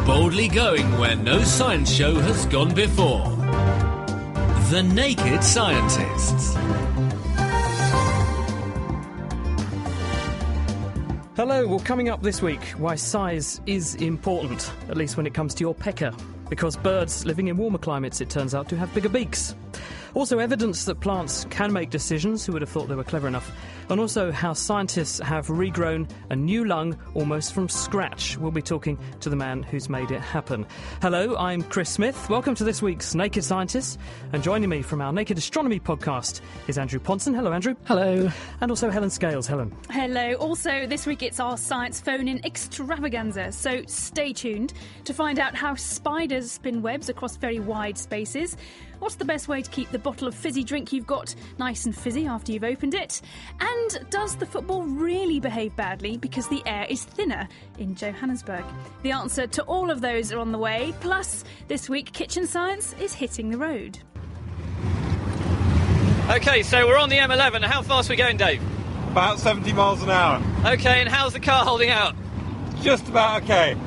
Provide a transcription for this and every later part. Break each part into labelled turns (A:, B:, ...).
A: Boldly going where no science show has gone before. The Naked Scientists.
B: Hello, well, coming up this week, why size is important, at least when it comes to your pecker. Because birds living in warmer climates, it turns out, to have bigger beaks. Also, evidence that plants can make decisions. Who would have thought they were clever enough? And also how scientists have regrown a new lung almost from scratch. We'll be talking to the man who's made it happen. Hello, I'm Chris Smith. Welcome to this week's Naked Scientists. And joining me from our Naked Astronomy podcast is Andrew Ponson. Hello, Andrew.
C: Hello.
B: And also Helen Scales. Helen.
D: Hello. Also, this week it's our science phone-in extravaganza, so stay tuned to find out how spiders spin webs across very wide spaces. What's the best way to keep the bottle of fizzy drink you've got nice and fizzy after you've opened it? And does the football really behave badly because the air is thinner in Johannesburg? The answer to all of those are on the way. Plus, this week, kitchen science is hitting the road.
E: OK, so we're on the M11. How fast are we going, Dave?
F: About 70 miles an hour.
E: OK, and how's the car holding out?
F: Just about OK.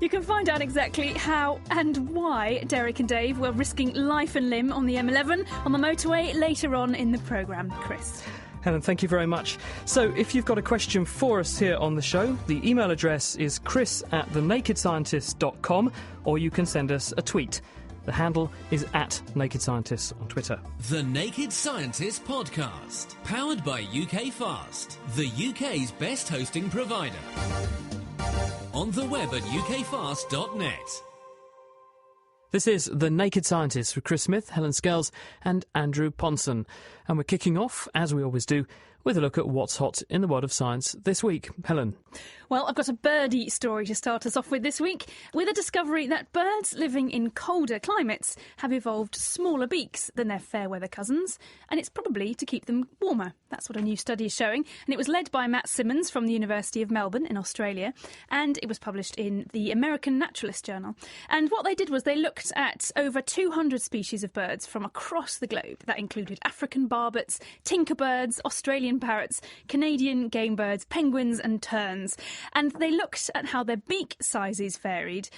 D: You can find out exactly how and why Derek and Dave were risking life and limb on the M11 on the motorway later on in the programme. Chris.
B: Helen, thank you very much. So, if you've got a question for us here on the show, the email address is chris@thenakedscientist.com, or you can send us a tweet. The handle is @NakedScientists on Twitter.
A: The Naked Scientists podcast, powered by UK Fast, the UK's best hosting provider. On the web at ukfast.net.
B: This is The Naked Scientists with Chris Smith, Helen Scales and Andrew Ponson. And we're kicking off, as we always do, with a look at what's hot in the world of science this week. Helen.
D: Well, I've got a birdie story to start us off with this week, with a discovery that birds living in colder climates have evolved smaller beaks than their fair weather cousins, and it's probably to keep them warmer. That's what a new study is showing, and it was led by Matt Simmons from the University of Melbourne in Australia, and it was published in the American Naturalist Journal. And what they did was they looked at over 200 species of birds from across the globe. That included African barbets, tinkerbirds, Australian parrots, Canadian game birds, penguins and terns. And they looked at how their beak sizes varied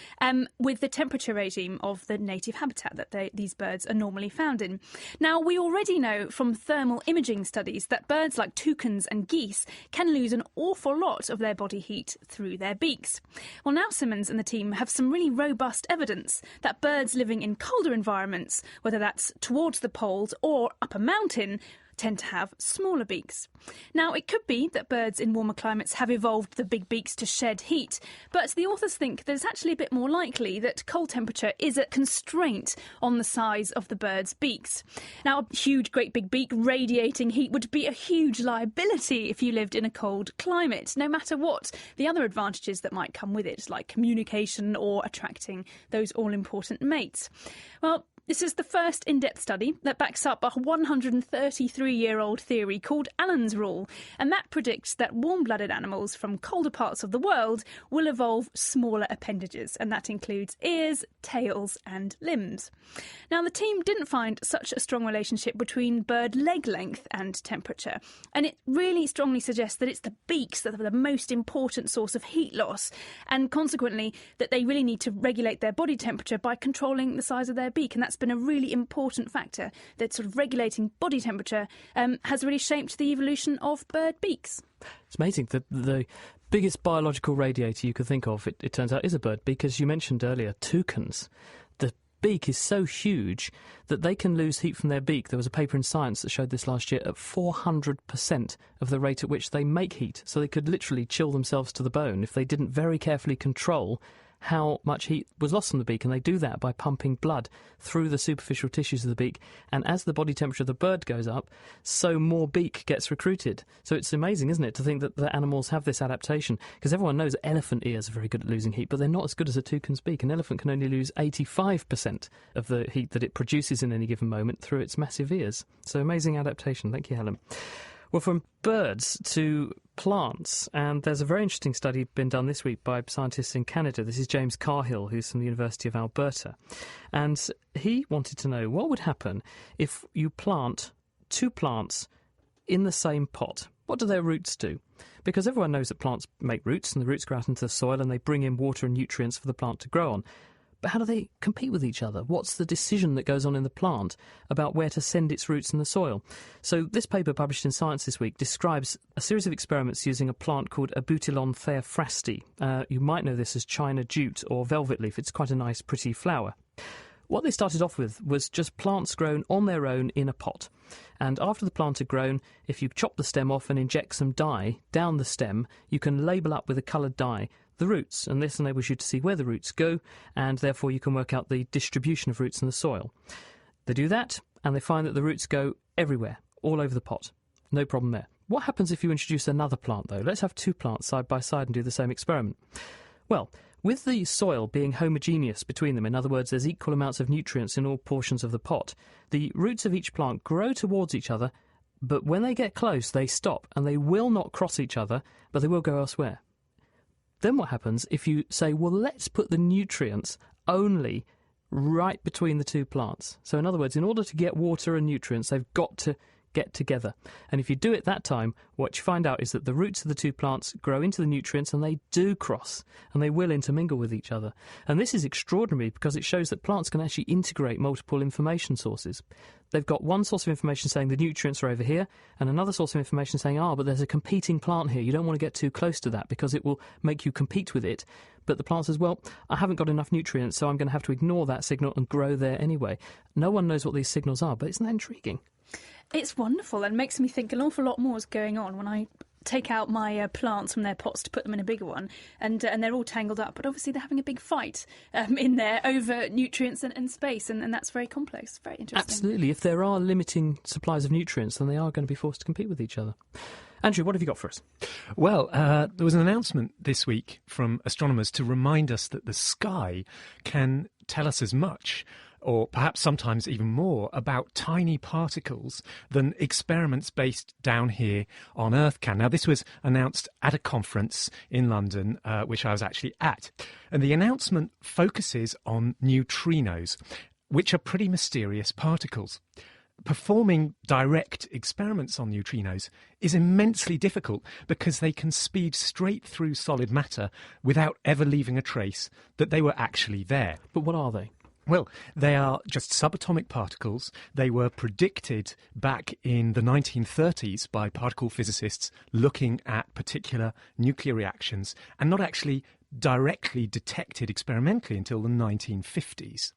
D: with the temperature regime of the native habitat that these birds are normally found in. Now, we already know from thermal imaging studies that birds like toucans and geese can lose an awful lot of their body heat through their beaks. Well, now Simmons and the team have some really robust evidence that birds living in colder environments, whether that's towards the poles or up a mountain, tend to have smaller beaks. Now, it could be that birds in warmer climates have evolved the big beaks to shed heat, but the authors think that it's actually a bit more likely that cold temperature is a constraint on the size of the bird's beaks. Now, a huge, great big beak radiating heat would be a huge liability if you lived in a cold climate, no matter what the other advantages that might come with it, like communication or attracting those all-important mates. Well, this is the first in-depth study that backs up a 133-year-old theory called Allen's Rule, and that predicts that warm-blooded animals from colder parts of the world will evolve smaller appendages, and that includes ears, tails and limbs. Now, the team didn't find such a strong relationship between bird leg length and temperature, and it really strongly suggests that it's the beaks that are the most important source of heat loss, and consequently that they really need to regulate their body temperature by controlling the size of their beak, and that's been a really important factor, that sort of regulating body temperature has really shaped the evolution of bird beaks.
B: It's amazing that the biggest biological radiator you could think of, it turns out, is a bird, because you mentioned earlier toucans. The beak is so huge that they can lose heat from their beak. There was a paper in Science that showed this last year at 400% of the rate at which they make heat. So they could literally chill themselves to the bone if they didn't very carefully control how much heat was lost from the beak, and they do that by pumping blood through the superficial tissues of the beak, and as the body temperature of the bird goes up, so more beak gets recruited. So it's amazing, isn't it, to think that the animals have this adaptation, because everyone knows elephant ears are very good at losing heat, but they're not as good as a toucan's beak. An elephant can only lose 85% of the heat that it produces in any given moment through its massive ears. So amazing adaptation. Thank you, Helen. Well, from birds to plants, and there's a very interesting study been done this week by scientists in Canada. This is James Carhill, who's from the University of Alberta, and he wanted to know what would happen if you plant two plants in the same pot. What do their roots do? because everyone knows that plants make roots, and the roots go out into the soil and they bring in water and nutrients for the plant to grow on. But how do they compete with each other? What's the decision that goes on in the plant about where to send its roots in the soil? So this paper published in Science this week describes a series of experiments using a plant called Abutilon theophrasti. You might know this as China jute or velvet leaf. It's quite a nice, pretty flower. What they started off with was just plants grown on their own in a pot. And after the plant had grown, if you chop the stem off and inject some dye down the stem, you can label up with a coloured dye the roots, and this enables you to see where the roots go, and therefore you can work out the distribution of roots in the soil. They do that, and they find that the roots go everywhere, all over the pot. No problem there. What happens if you introduce another plant, though? Let's have two plants side by side and do the same experiment. Well, with the soil being homogeneous between them, in other words, there's equal amounts of nutrients in all portions of the pot, the roots of each plant grow towards each other, but when they get close, they stop, and they will not cross each other, but they will go elsewhere. Then what happens if you say, well, let's put the nutrients only right between the two plants? So in other words, in order to get water and nutrients, they've got to get together. And if you do it that time, what you find out is that the roots of the two plants grow into the nutrients, and they do cross, and they will intermingle with each other. And this is extraordinary because it shows that plants can actually integrate multiple information sources. They've got one source of information saying the nutrients are over here, and another source of information saying, but there's a competing plant here. You don't want to get too close to that because it will make you compete with it. But the plant says, well, I haven't got enough nutrients, so I'm going to have to ignore that signal and grow there anyway. No one knows what these signals are, but isn't that intriguing?
D: It's wonderful and makes me think an awful lot more is going on when I take out my plants from their pots to put them in a bigger one, and they're all tangled up, but obviously they're having a big fight in there over nutrients and space, and that's very complex. Very interesting.
B: Absolutely. If there are limiting supplies of nutrients, then they are going to be forced to compete with each other. Andrew, what have you got for us?
C: Well, there was an announcement this week from astronomers to remind us that the sky can tell us as much, or perhaps sometimes even more, about tiny particles than experiments based down here on Earth can. Now, this was announced at a conference in London, which I was actually at. And the announcement focuses on neutrinos, which are pretty mysterious particles. Performing direct experiments on neutrinos is immensely difficult because they can speed straight through solid matter without ever leaving a trace that they were actually there.
B: But what are they?
C: Well, they are just subatomic particles. They were predicted back in the 1930s by particle physicists looking at particular nuclear reactions and not actually directly detected experimentally until the 1950s.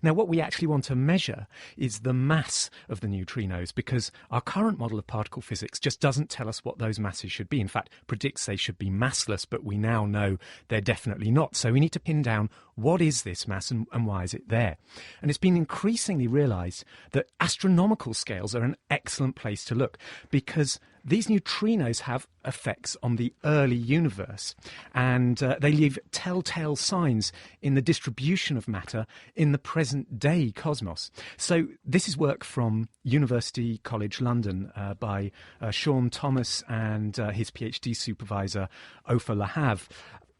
C: Now, what we actually want to measure is the mass of the neutrinos, because our current model of particle physics just doesn't tell us what those masses should be. In fact, predicts they should be massless, but we now know they're definitely not. So we need to pin down what is this mass and why is it there. And it's been increasingly realised that astronomical scales are an excellent place to look, because these neutrinos have effects on the early universe, and they leave telltale signs in the distribution of matter in the present-day cosmos. So this is work from University College London by Sean Thomas and his PhD supervisor, Ofer Lahav.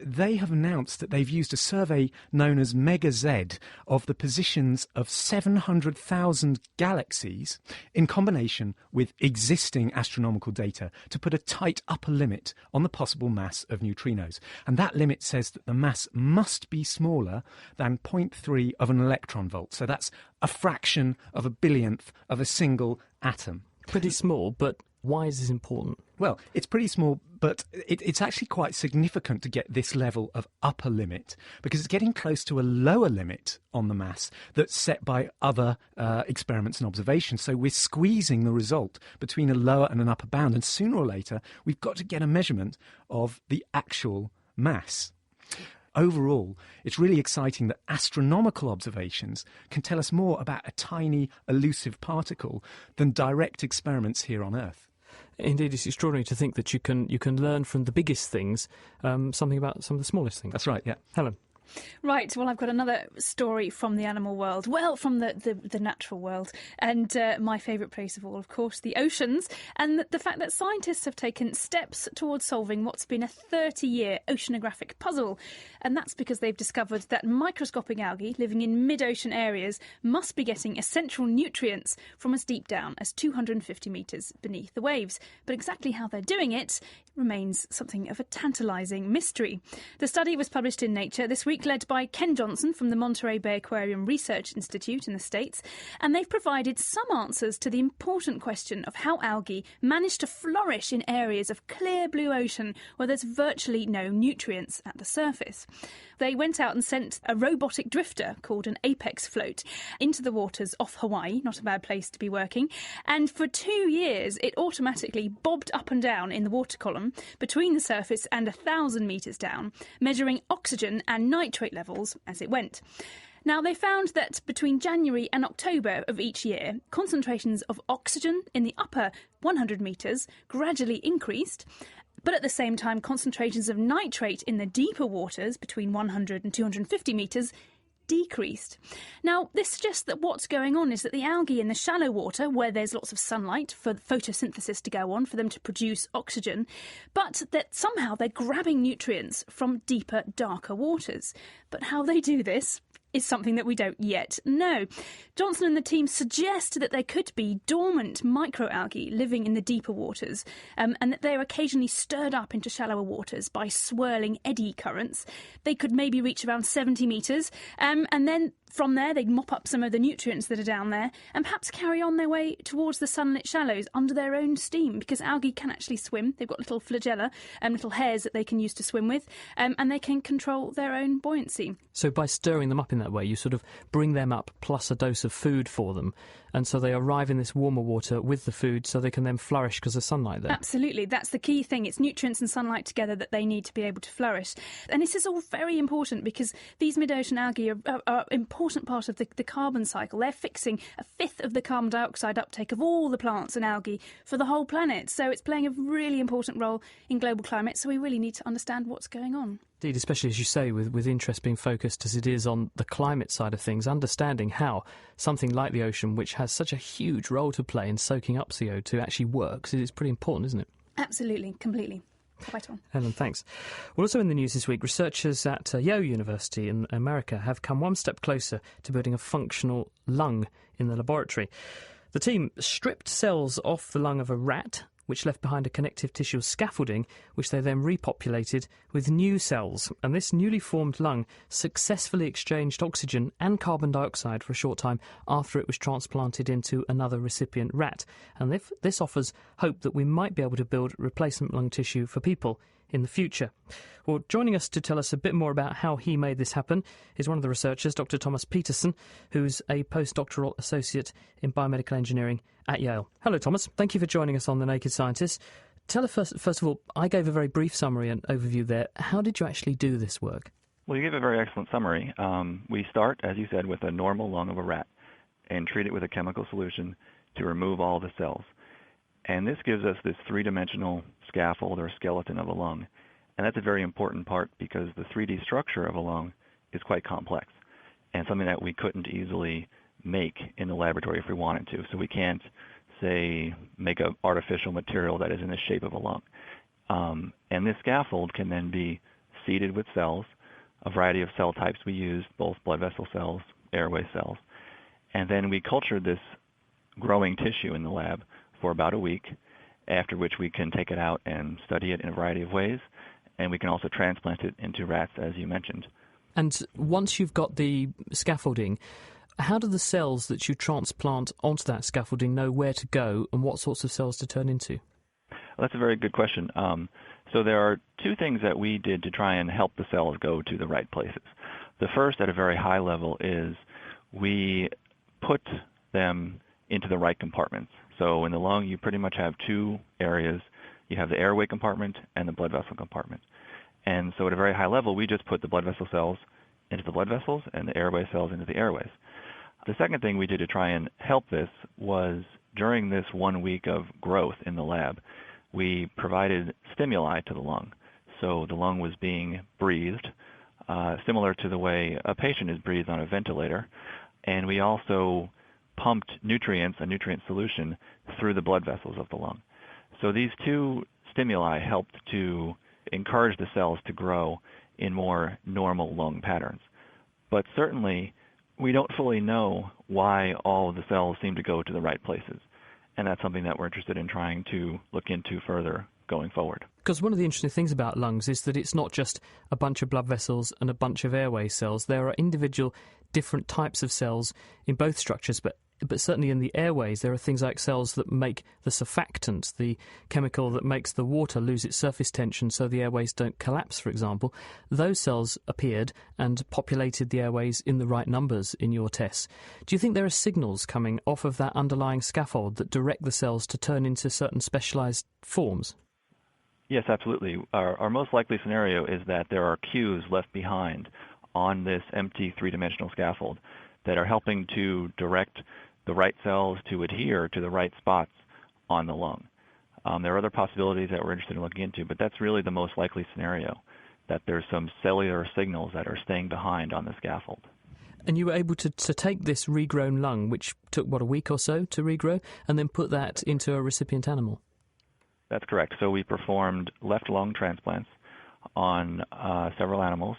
C: They have announced that they've used a survey known as MEGA-Z of the positions of 700,000 galaxies in combination with existing astronomical data to put a tight upper limit on the possible mass of neutrinos. And that limit says that the mass must be smaller than 0.3 of an electron volt. So that's a fraction of a billionth of a single atom.
B: Pretty small, but why is this important?
C: Well, it's pretty small, but it's actually quite significant to get this level of upper limit, because it's getting close to a lower limit on the mass that's set by other experiments and observations. So we're squeezing the result between a lower and an upper bound, and sooner or later we've got to get a measurement of the actual mass. Overall, it's really exciting that astronomical observations can tell us more about a tiny, elusive particle than direct experiments here on Earth.
B: Indeed, it's extraordinary to think that you can learn from the biggest things something about some of the smallest things.
C: That's right, yeah.
B: Helen?
D: Right, well, I've got another story from the animal world. Well, from the natural world. And my favourite place of all, of course, the oceans. And the fact that scientists have taken steps towards solving what's been a 30-year oceanographic puzzle. And that's because they've discovered that microscopic algae living in mid-ocean areas must be getting essential nutrients from as deep down as 250 metres beneath the waves. But exactly how they're doing it remains something of a tantalising mystery. The study was published in Nature this week, led by Ken Johnson from the Monterey Bay Aquarium Research Institute in the States, and they've provided some answers to the important question of how algae manage to flourish in areas of clear blue ocean where there's virtually no nutrients at the surface. They went out and sent a robotic drifter called an Apex float into the waters off Hawaii, not a bad place to be working, and for 2 years it automatically bobbed up and down in the water column between the surface and 1,000 metres down, measuring oxygen and nitrate levels as it went. Now, they found that between January and October of each year, concentrations of oxygen in the upper 100 metres gradually increased, but at the same time, concentrations of nitrate in the deeper waters between 100 and 250 metres decreased. Now, this suggests that what's going on is that the algae in the shallow water, where there's lots of sunlight for photosynthesis to go on, for them to produce oxygen, but that somehow they're grabbing nutrients from deeper, darker waters. But how they do this is something that we don't yet know. Johnson and the team suggest that there could be dormant microalgae living in the deeper waters, and that they're occasionally stirred up into shallower waters by swirling eddy currents. They could maybe reach around 70 metres, and then from there they'd mop up some of the nutrients that are down there and perhaps carry on their way towards the sunlit shallows under their own steam, because algae can actually swim. They've got little flagella and little hairs that they can use to swim with, and they can control their own buoyancy.
B: So by stirring them up in that way, you sort of bring them up plus a dose of food for them, and so they arrive in this warmer water with the food so they can then flourish because of sunlight there. Absolutely,
D: that's the key thing. It's nutrients and sunlight together that they need to be able to flourish. And this is all very important because these mid-ocean algae are an important part of the carbon cycle. They're fixing a fifth of the carbon dioxide uptake of all the plants and algae for the whole planet. So it's playing a really important role in global climate, so we really need to understand what's going on.
B: Indeed, especially, as you say, with interest being focused as it is on the climate side of things, understanding how something like the ocean, which has such a huge role to play in soaking up CO2, actually works, is pretty important, isn't it?
D: Absolutely, completely. Quite on.
B: Helen, thanks. Well, also in the news this week, researchers at Yale University in America have come one step closer to building a functional lung in the laboratory. The team stripped cells off the lung of a rat, which left behind a connective tissue scaffolding, which they then repopulated with new cells. And this newly formed lung successfully exchanged oxygen and carbon dioxide for a short time after it was transplanted into another recipient rat. And this offers hope that we might be able to build replacement lung tissue for people in the future. Well, joining us to tell us a bit more about how he made this happen is one of the researchers, Dr. Thomas Peterson, who's a postdoctoral associate in biomedical engineering at Yale. Hello, Thomas. Thank you for joining us on The Naked Scientist. Tell us, first of all, I gave a very brief summary and overview there. How did you actually do this work?
G: Well, you gave a very excellent summary. We start, as you said, with a normal lung of a rat and treat it with a chemical solution to remove all the cells. And this gives us this three-dimensional scaffold or skeleton of a lung. And that's a very important part because the 3D structure of a lung is quite complex and something that we couldn't easily make in the laboratory if we wanted to. So we can't, say, make an artificial material that is in the shape of a lung. And this scaffold can then be seeded with cells, a variety of cell types we used, both blood vessel cells, airway cells. And then we cultured this growing tissue in the lab for about a week, after which we can take it out and study it in a variety of ways, and we can also transplant it into rats, as you mentioned.
B: And once you've got the scaffolding, how do the cells that you transplant onto that scaffolding know where to go and what sorts of cells to turn into?
G: Well, that's a very good question. So there are two things that we did to try and help the cells go to the right places. The first, at a very high level, is we put them into the right compartments. So in the lung, you pretty much have two areas. You have the airway compartment and the blood vessel compartment. And so at a very high level, we just put the blood vessel cells into the blood vessels and the airway cells into the airways. The second thing we did to try and help this was during this 1 week of growth in the lab, we provided stimuli to the lung. So the lung was being breathed similar to the way a patient is breathed on a ventilator. And we also pumped nutrients, a nutrient solution, through the blood vessels of the lung. So these two stimuli helped to encourage the cells to grow in more normal lung patterns. But certainly, we don't fully know why all of the cells seem to go to the right places. And that's something that we're interested in trying to look into further going forward.
B: Because one of the interesting things about lungs is that it's not just a bunch of blood vessels and a bunch of airway cells. There are individual different types of cells in both structures, but certainly in the airways there are things like cells that make the surfactant, the chemical that makes the water lose its surface tension so the airways don't collapse, for example. Those cells appeared and populated the airways in the right numbers in your tests. Do you think there are signals coming off of that underlying scaffold that direct the cells to turn into certain specialised forms?
G: Yes, absolutely. Our most likely scenario is that there are cues left behind on this empty three-dimensional scaffold that are helping to direct the right cells to adhere to the right spots on the lung. There are other possibilities that we're interested in looking into, but that's really the most likely scenario, that there's some cellular signals that are staying behind on the scaffold.
B: And you were able to take this regrown lung, which took, a week or so to regrow, and then put that into a recipient animal?
G: That's correct. So we performed left lung transplants on several animals.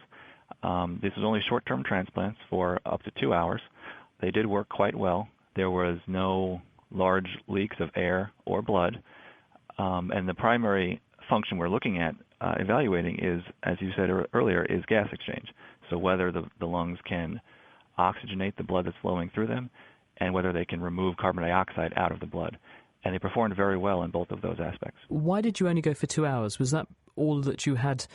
G: This was only short-term transplants for up to 2 hours. They did work quite well. There was no large leaks of air or blood. And the primary function we're looking at evaluating is, as you said earlier, is gas exchange. So whether the lungs can oxygenate the blood that's flowing through them and whether they can remove carbon dioxide out of the blood. And they performed very well in both of those aspects.
B: Why did you only go for 2 hours? Was that all that you had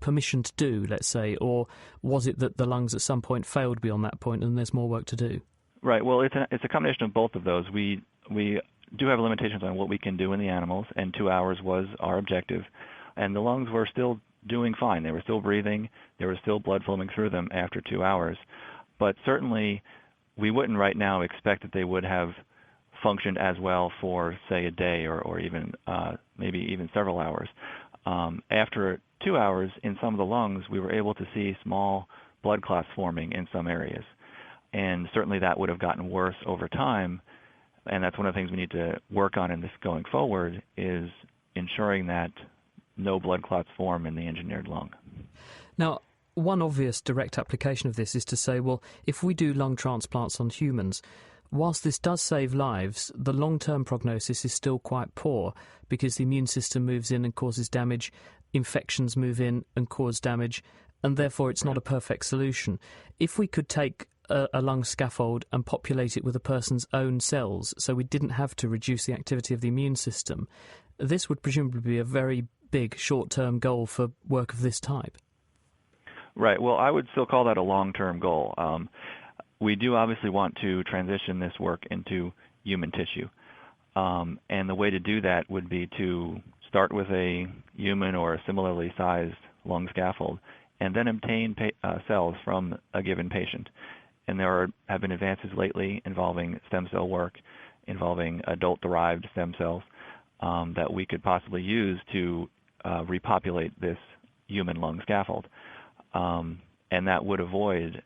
B: permission to do, let's say, or was it that the lungs at some point failed beyond that point and there's more work to do?
G: Right. Well, it's a combination of both of those. We do have limitations on what we can do in the animals, and 2 hours was our objective. And the lungs were still doing fine. They were still breathing. There was still blood flowing through them after 2 hours. But certainly, we wouldn't right now expect that they would have functioned as well for, say, a day or even maybe even several hours. After 2 hours, in some of the lungs, we were able to see small blood clots forming in some areas. And certainly that would have gotten worse over time. And that's one of the things we need to work on in this going forward, is ensuring that no blood clots form in the engineered lung.
B: Now, one obvious direct application of this is to say, well, if we do lung transplants on humans, whilst this does save lives, the long-term prognosis is still quite poor because the immune system moves in and causes damage, infections move in and cause damage, and therefore it's not a perfect solution. If we could take a lung scaffold and populate it with a person's own cells so we didn't have to reduce the activity of the immune system, this would presumably be a very big short-term goal for work of this type.
G: Right. Well, I would still call that a long-term goal. We do obviously want to transition this work into human tissue. And the way to do that would be to start with a human or a similarly sized lung scaffold and then obtain cells from a given patient. And there have been advances lately involving stem cell work, involving adult-derived stem cells that we could possibly use to repopulate this human lung scaffold. And that would avoid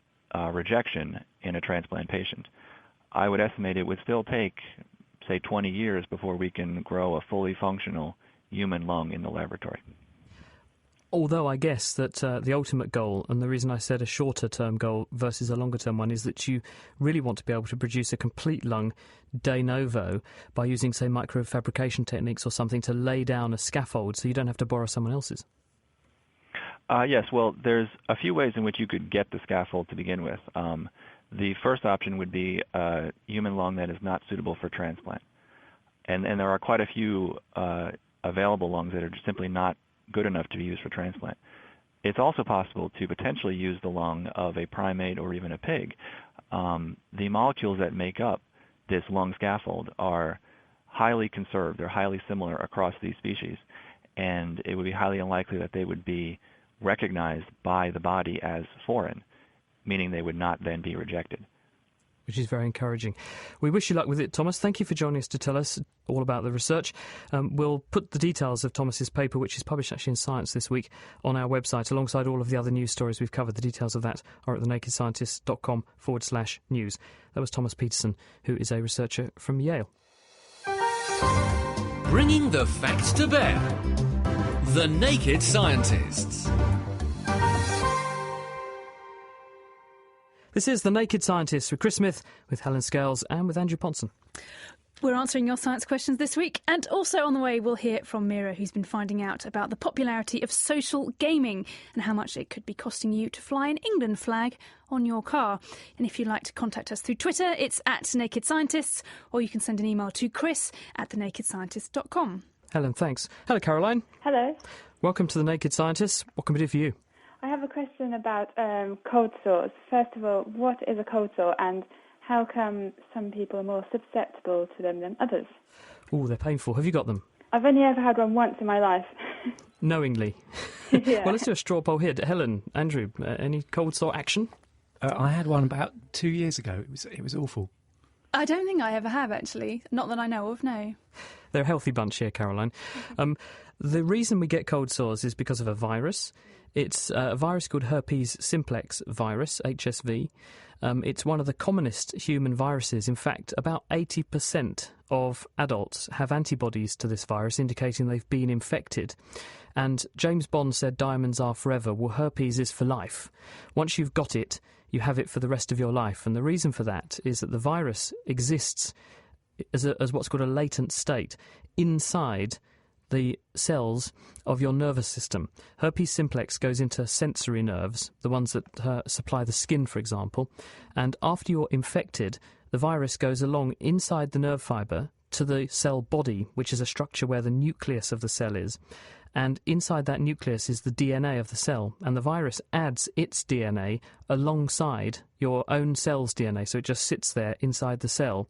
G: rejection in a transplant patient. I would estimate it would still take, say, 20 years before we can grow a fully functional human lung in the laboratory.
B: Although I guess that the ultimate goal, and the reason I said a shorter-term goal versus a longer-term one, is that you really want to be able to produce a complete lung de novo by using, say, microfabrication techniques or something to lay down a scaffold so you don't have to borrow someone else's.
G: Yes, well, there's a few ways in which you could get the scaffold to begin with. The first option would be a human lung that is not suitable for transplant. And there are quite a few available lungs that are just simply not good enough to be used for transplant. It's also possible to potentially use the lung of a primate or even a pig. The molecules that make up this lung scaffold are highly conserved. They're highly similar across these species, and it would be highly unlikely that they would be recognized by the body as foreign, meaning they would not then be rejected.
B: which is very encouraging. We wish you luck with it, Thomas. Thank you for joining us to tell us all about the research. We'll put the details of Thomas's paper, which is published actually in Science this week, on our website, alongside all of the other news stories we've covered. The details of that are at thenakedscientist.com/news. That was Thomas Peterson, who is a researcher from Yale.
A: Bringing the facts to bear. The Naked Scientists.
B: This is The Naked Scientists with Chris Smith, with Helen Scales and with Andrew Ponson.
D: We're answering your science questions this week, and also on the way we'll hear from Mira, who's been finding out about the popularity of social gaming and how much it could be costing you to fly an England flag on your car. And if you'd like to contact us through Twitter, it's at Naked Scientists, or you can send an email to chris@thenakedscientist.com.
B: Helen, thanks. Hello, Caroline.
H: Hello.
B: Welcome to The Naked Scientists. What can we do for you?
H: I have a question about cold sores. First of all, what is a cold sore, and how come some people are more susceptible to them than others?
B: Oh, they're painful. Have you got them?
H: I've only ever had one once in my life.
B: Knowingly.
H: Yeah.
B: Well, let's do a straw poll here. Helen, Andrew, any cold sore action?
C: I had one about 2 years ago. It was awful.
D: I don't think I ever have, actually. Not that I know of, no.
B: They're a healthy bunch here, Caroline. The reason we get cold sores is because of a virus. It's a virus called herpes simplex virus, HSV. It's one of the commonest human viruses. In fact, about 80% of adults have antibodies to this virus, indicating they've been infected. And James Bond said diamonds are forever. Well, herpes is for life. Once you've got it, you have it for the rest of your life. And the reason for that is that the virus exists as what's called a latent state inside the cells of your nervous system. Herpes simplex goes into sensory nerves, the ones that supply the skin, for example, and after you're infected, the virus goes along inside the nerve fibre to the cell body, which is a structure where the nucleus of the cell is, and inside that nucleus is the DNA of the cell, and the virus adds its DNA alongside your own cell's DNA, so it just sits there inside the cell,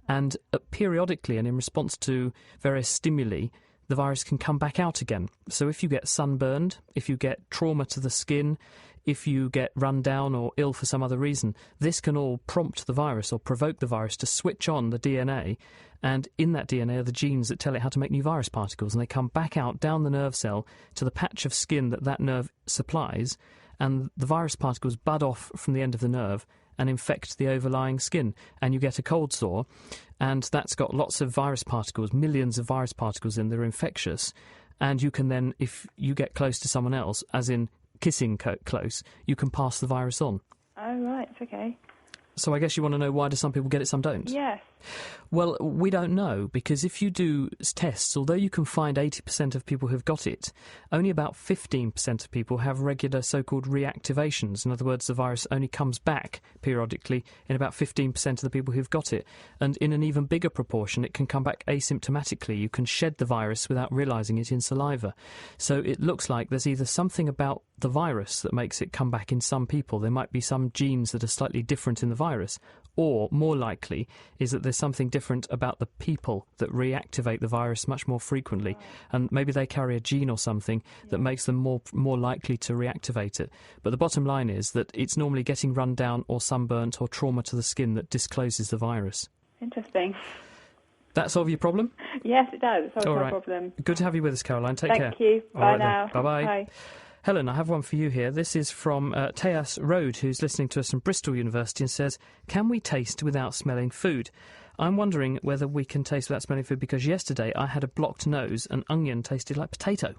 B: and periodically and in response to various stimuli, the virus can come back out again. So if you get sunburned, if you get trauma to the skin, if you get run down or ill for some other reason, this can all prompt the virus or provoke the virus to switch on the DNA, and in that DNA are the genes that tell it how to make new virus particles, and they come back out down the nerve cell to the patch of skin that nerve supplies, and the virus particles bud off from the end of the nerve and infect the overlying skin, and you get a cold sore, and that's got lots of virus particles, millions of virus particles in that are infectious, and you can then, if you get close to someone else, as in kissing close, you can pass the virus on.
H: Oh, right, okay.
B: So I guess you want to know, why do some people get it, some don't?
H: Yes.
B: Well, we don't know, because if you do tests, although you can find 80% of people who've got it, only about 15% of people have regular so-called reactivations. In other words, the virus only comes back periodically in about 15% of the people who've got it. And in an even bigger proportion, it can come back asymptomatically. You can shed the virus without realising it in saliva. So it looks like there's either something about the virus that makes it come back in some people. There might be some genes that are slightly different in the virus. Or, more likely, is that there's something different about the people that reactivate the virus much more frequently. And maybe they carry a gene or something that makes them more likely to reactivate it. But the bottom line is that it's normally getting run down or sunburnt or trauma to the skin that discloses the virus.
H: Interesting.
B: That solve your problem?
H: Yes, it does. Solves
B: All
H: my
B: right.
H: problem.
B: Good to have you with us, Caroline. Take care.
H: Thank you.
B: All
H: Bye
B: right,
H: now.
B: Bye-bye.
H: Bye.
B: Helen, I have one for you here. This is from Teas Road, who's listening to us from Bristol University, and says, can we taste without smelling food? I'm wondering whether we can taste without smelling food, because yesterday I had a blocked nose and onion tasted like potato.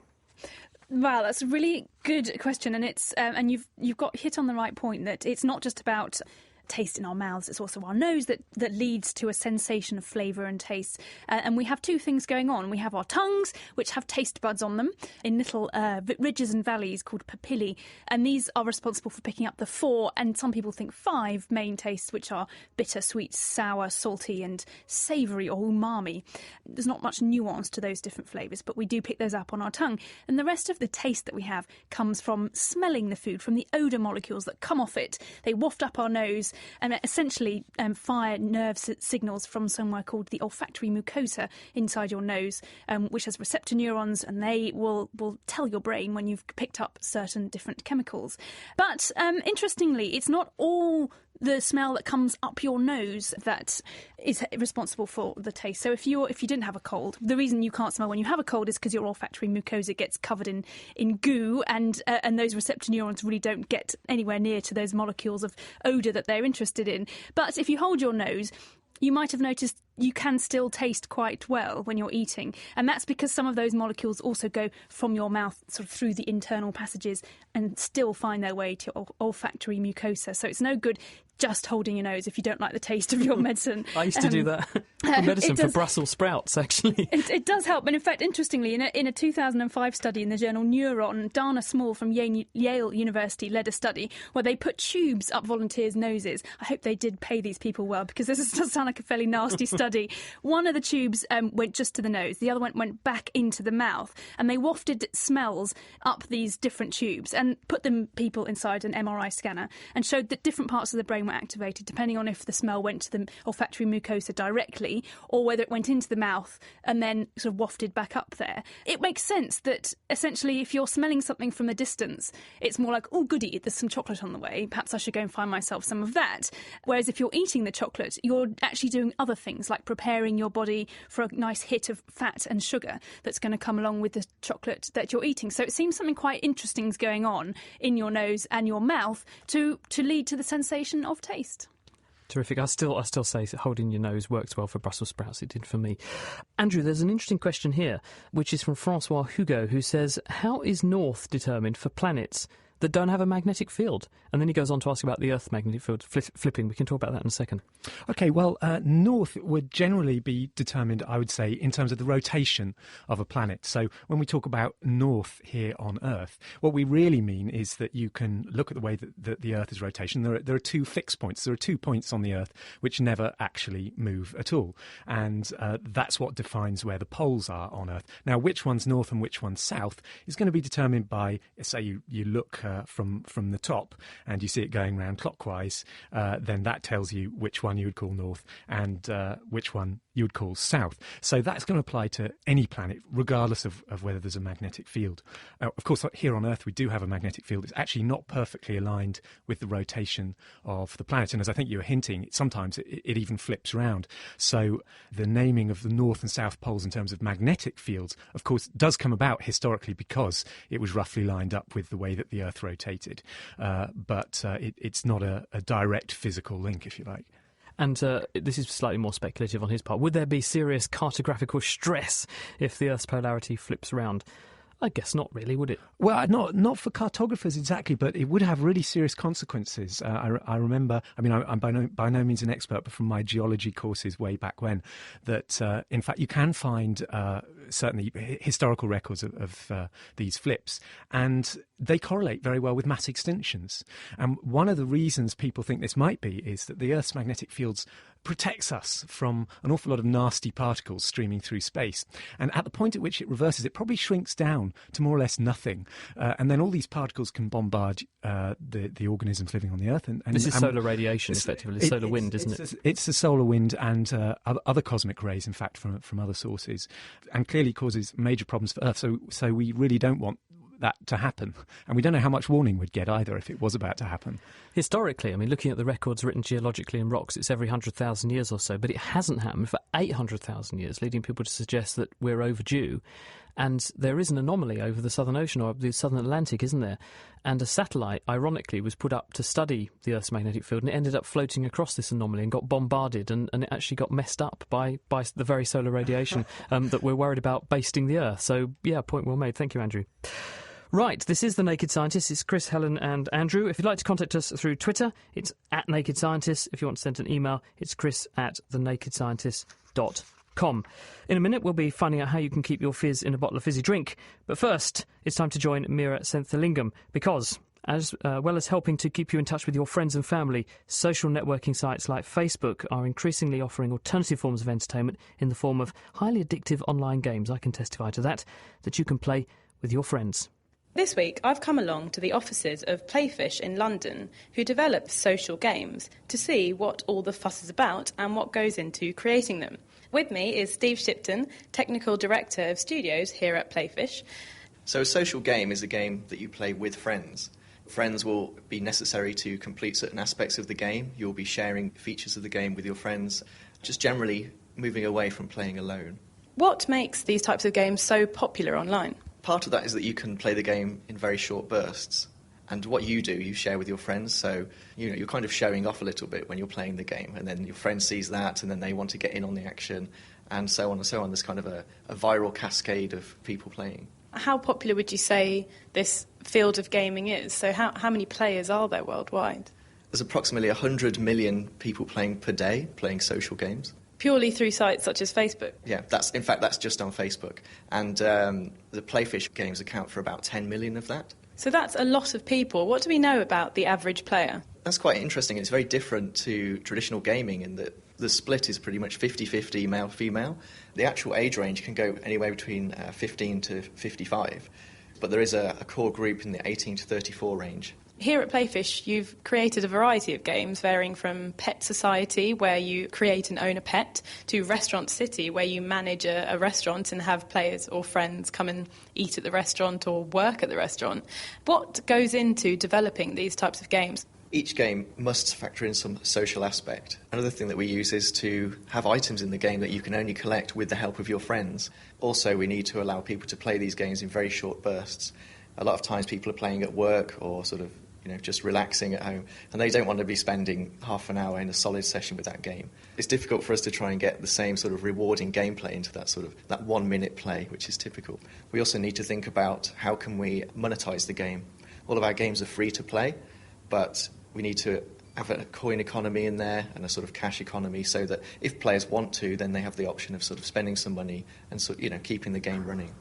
D: Wow, that's a really good question, and it's and you've got hit on the right point, that it's not just about taste in our mouths, it's also our nose that leads to a sensation of flavour and taste. And we have two things going on. We have our tongues, which have taste buds on them in little ridges and valleys called papillae, and these are responsible for picking up the 4, and some people think 5 main tastes, which are bitter, sweet, sour, salty and savoury or umami. There's not much nuance to those different flavours, but we do pick those up on our tongue. And the rest of the taste that we have comes from smelling the food, from the odour molecules that come off it. They waft up our nose and essentially fire nerve signals from somewhere called the olfactory mucosa inside your nose, which has receptor neurons, and they will tell your brain when you've picked up certain different chemicals. But interestingly, it's not all the smell that comes up your nose that is responsible for the taste. So if you didn't have a cold, the reason you can't smell when you have a cold is because your olfactory mucosa gets covered in goo, and those receptor neurons really don't get anywhere near to those molecules of odour that they're interested in. But if you hold your nose, you might have noticed you can still taste quite well when you're eating. And that's because some of those molecules also go from your mouth sort of through the internal passages and still find their way to your olfactory mucosa. So it's no good just holding your nose if you don't like the taste of your medicine.
B: I used to do that for medicine for Brussels sprouts, actually.
D: It does help. And in fact, interestingly, in a 2005 study in the journal Neuron, Dana Small from Yale University led a study where they put tubes up volunteers' noses. I hope they did pay these people well, because this does sound like a fairly nasty study. One of the tubes went just to the nose. The other one went back into the mouth. And they wafted smells up these different tubes and put people inside an MRI scanner and showed that different parts of the brain were activated depending on if the smell went to the olfactory mucosa directly or whether it went into the mouth and then sort of wafted back up there. It makes sense that essentially if you're smelling something from a distance, it's more like, oh goody, there's some chocolate on the way, perhaps I should go and find myself some of that. Whereas if you're eating the chocolate, you're actually doing other things like preparing your body for a nice hit of fat and sugar that's going to come along with the chocolate that you're eating. So it seems something quite interesting is going on in your nose and your mouth to lead to the sensation of taste.
B: Terrific. I still say holding your nose works well for Brussels sprouts. It did for me. Andrew, there's an interesting question here, which is from Francois Hugo, who says, how is north determined for planets that don't have a magnetic field? And then he goes on to ask about the Earth's magnetic field flipping. We can talk about that in a second.
C: OK, well, north would generally be determined, I would say, in terms of the rotation of a planet. So when we talk about north here on Earth, what we really mean is that you can look at the way that the Earth is rotating. There are two fixed points. There are 2 points on the Earth which never actually move at all. And that's what defines where the poles are on Earth. Now, which one's north and which one's south is going to be determined by, say, you look from the top and you see it going round clockwise, then that tells you which one you would call north and which one you would call south. So that's going to apply to any planet, regardless of whether there's a magnetic field. Of course, here on Earth, we do have a magnetic field. It's actually not perfectly aligned with the rotation of the planet. And as I think you were hinting, sometimes it even flips around. So the naming of the north and south poles in terms of magnetic fields, of course, does come about historically because it was roughly lined up with the way that the Earth rotated. But it's not a direct physical link, if you like.
B: And this is slightly more speculative on his part. Would there be serious cartographical stress if the Earth's polarity flips around? I guess not really, would it?
C: Well, not for cartographers exactly, but it would have really serious consequences. I remember, I mean, I'm by no means an expert, but from my geology courses way back when, that in fact you can find certainly historical records of these flips, and they correlate very well with mass extinctions. And one of the reasons people think this might be is that the Earth's magnetic fields protects us from an awful lot of nasty particles streaming through space. And at the point at which it reverses, it probably shrinks down to more or less nothing. And then all these particles can bombard the organisms living on the Earth. And
B: this is solar radiation, effectively, solar wind, isn't it?
C: It's the solar wind and other cosmic rays, in fact, from other sources, and clearly causes major problems for Earth. So we really don't want that to happen. And we don't know how much warning we'd get either if it was about to happen.
B: Historically, I mean, looking at the records written geologically in rocks, it's every 100,000 years or so, but it hasn't happened for 800,000 years, leading people to suggest that we're overdue. And there is an anomaly over the Southern Ocean, or the Southern Atlantic, isn't there? And a satellite, ironically, was put up to study the Earth's magnetic field, and it ended up floating across this anomaly and got bombarded, and it actually got messed up by the very solar radiation that we're worried about basting the Earth. So, yeah, point well made. Thank you, Andrew. Right, this is The Naked Scientists. It's Chris, Helen and Andrew. If you'd like to contact us through Twitter, it's @NakedScientists. If you want to send an email, it's chris@thenakedscientists.com. In a minute, we'll be finding out how you can keep your fizz in a bottle of fizzy drink. But first, it's time to join Meera Senthilingam, because as well as helping to keep you in touch with your friends and family, social networking sites like Facebook are increasingly offering alternative forms of entertainment in the form of highly addictive online games. I can testify to that you can play with your friends.
I: This week, I've come along to the offices of Playfish in London, who develop social games, to see what all the fuss is about and what goes into creating them. With me is Steve Shipton, Technical Director of Studios here at Playfish.
J: So a social game is a game that you play with friends. Friends will be necessary to complete certain aspects of the game. You'll be sharing features of the game with your friends, just generally moving away from playing alone.
I: What makes these types of games so popular online?
J: Part of that is that you can play the game in very short bursts. And what you do, you share with your friends. So, you're kind of showing off a little bit when you're playing the game. And then your friend sees that, and then they want to get in on the action, and so on and so on. There's kind of a viral cascade of people playing.
I: How popular would you say this field of gaming is? So how many players are there worldwide?
J: There's approximately 100 million people playing per day, playing social games.
I: Purely through sites such as Facebook?
J: Yeah, that's just on Facebook. And the Playfish games account for about 10 million of that.
I: So that's a lot of people. What do we know about the average player?
J: That's quite interesting. It's very different to traditional gaming in that the split is pretty much 50-50 male-female. The actual age range can go anywhere between 15 to 55, but there is a core group in the 18 to 34 range.
I: Here at Playfish, you've created a variety of games varying from Pet Society, where you create and own a pet, to Restaurant City, where you manage a restaurant and have players or friends come and eat at the restaurant or work at the restaurant. What goes into developing these types of games?
J: Each game must factor in some social aspect. Another thing that we use is to have items in the game that you can only collect with the help of your friends. Also, we need to allow people to play these games in very short bursts. A lot of times people are playing at work or sort of just relaxing at home, and they don't want to be spending half an hour in a solid session with that game. It's difficult for us to try and get the same sort of rewarding gameplay into that 1 minute play, which is typical. We also need to think about how can we monetize the game. All of our games are free to play, but we need to have a coin economy in there and a sort of cash economy so that if players want to, then they have the option of sort of spending some money and keeping the game running.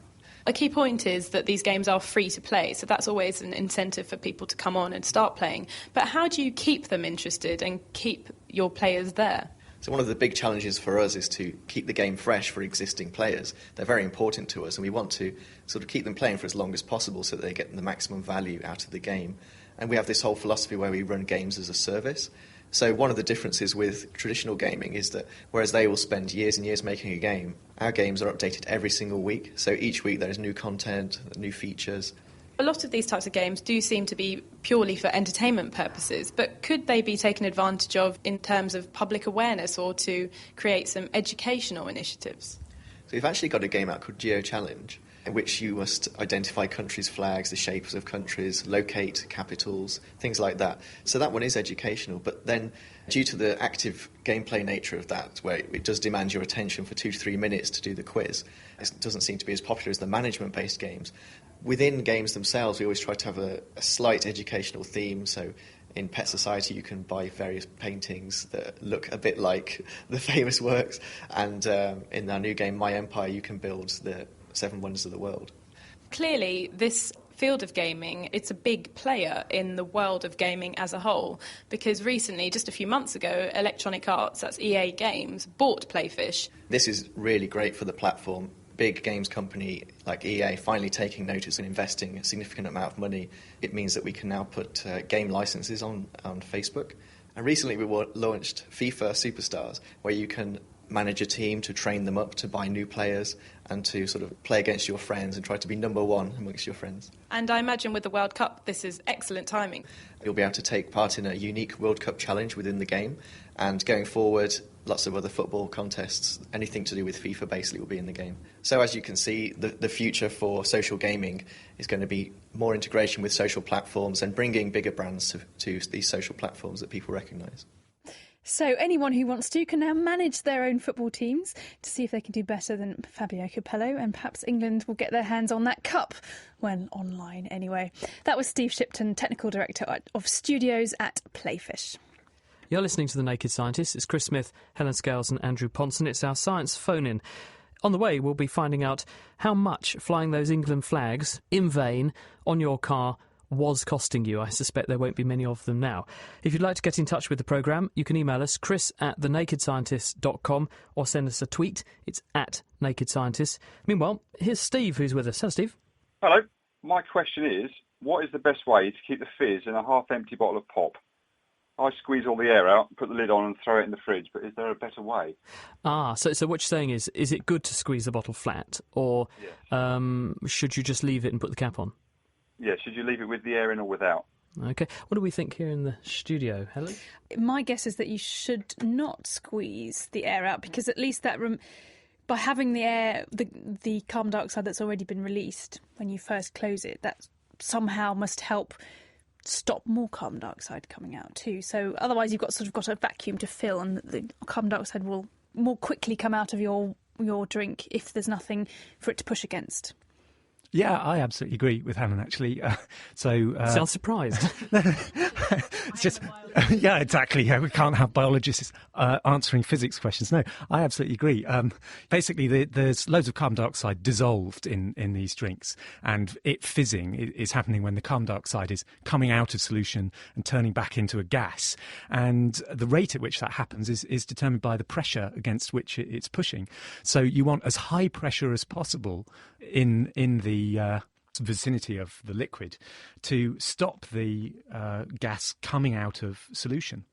I: A key point is that these games are free to play, so that's always an incentive for people to come on and start playing. But how do you keep them interested and keep your players there?
J: So one of the big challenges for us is to keep the game fresh for existing players. They're very important to us, and we want to sort of keep them playing for as long as possible so that they get the maximum value out of the game. And we have this whole philosophy where we run games as a service. So one of the differences with traditional gaming is that whereas they will spend years and years making a game, our games are updated every single week. So each week there is new content, new features.
I: A lot of these types of games do seem to be purely for entertainment purposes, but could they be taken advantage of in terms of public awareness or to create some educational initiatives?
J: So we've actually got a game out called Geo Challenge, in which you must identify countries' flags, the shapes of countries, locate capitals, things like that. So that one is educational, but then due to the active gameplay nature of that, where it does demand your attention for 2 to 3 minutes to do the quiz, it doesn't seem to be as popular as the management-based games. Within games themselves, we always try to have a slight educational theme, so in Pet Society you can buy various paintings that look a bit like the famous works, and in our new game, My Empire, you can build the 7 Wonders of the World.
I: Clearly, this field of gaming, it's a big player in the world of gaming as a whole, because recently, just a few months ago, Electronic Arts, that's EA Games, bought Playfish.
J: This is really great for the platform. Big games company like EA finally taking notice and investing a significant amount of money. It means that we can now put game licenses on Facebook. And recently we launched FIFA Superstars, where you can manage a team, to train them up, to buy new players, and to sort of play against your friends and try to be number one amongst your friends.
I: And I imagine with the World Cup, this is excellent timing.
J: You'll be able to take part in a unique World Cup challenge within the game, and going forward, lots of other football contests, anything to do with FIFA basically will be in the game. So as you can see, the future for social gaming is going to be more integration with social platforms and bringing bigger brands to these social platforms that people recognise.
D: So anyone who wants to can now manage their own football teams to see if they can do better than Fabio Capello, and perhaps England will get their hands on that cup when online anyway. That was Steve Shipton, Technical Director of Studios at Playfish.
B: You're listening to The Naked Scientists. It's Chris Smith, Helen Scales and Andrew Ponson. It's our science phone-in. On the way, we'll be finding out how much flying those England flags in vain on your car was costing you. I suspect there won't be many of them now. If you'd like to get in touch with the programme, you can email us, chris@thenakedscientists.com, or send us a tweet. It's @nakedscientists. Meanwhile, here's Steve, who's with us. Hello, Steve.
F: Hello. My question is, what is the best way to keep the fizz in a half-empty bottle of pop? I squeeze all the air out, put the lid on and throw it in the fridge, but is there a better way?
B: So what you're saying is it good to squeeze the bottle flat, or should you just leave it and put the cap on?
F: Yeah, should you leave it with the air in or without?
B: OK. What do we think here in the studio, Helen?
D: My guess is that you should not squeeze the air out, because at least that by having the air, the carbon dioxide that's already been released when you first close it, that somehow must help stop more carbon dioxide coming out too. So otherwise you've got a vacuum to fill, and the carbon dioxide will more quickly come out of your drink if there's nothing for it to push against.
C: Yeah, I absolutely agree with Helen, actually.
B: Sounds surprised.
C: It's just, yeah, exactly. Yeah, we can't have biologists answering physics questions. No, I absolutely agree. Basically, there's loads of carbon dioxide dissolved in these drinks, and it fizzing is happening when the carbon dioxide is coming out of solution and turning back into a gas. And the rate at which that happens is determined by the pressure against which it's pushing. So you want as high pressure as possible in the vicinity of the liquid to stop the gas coming out of solution.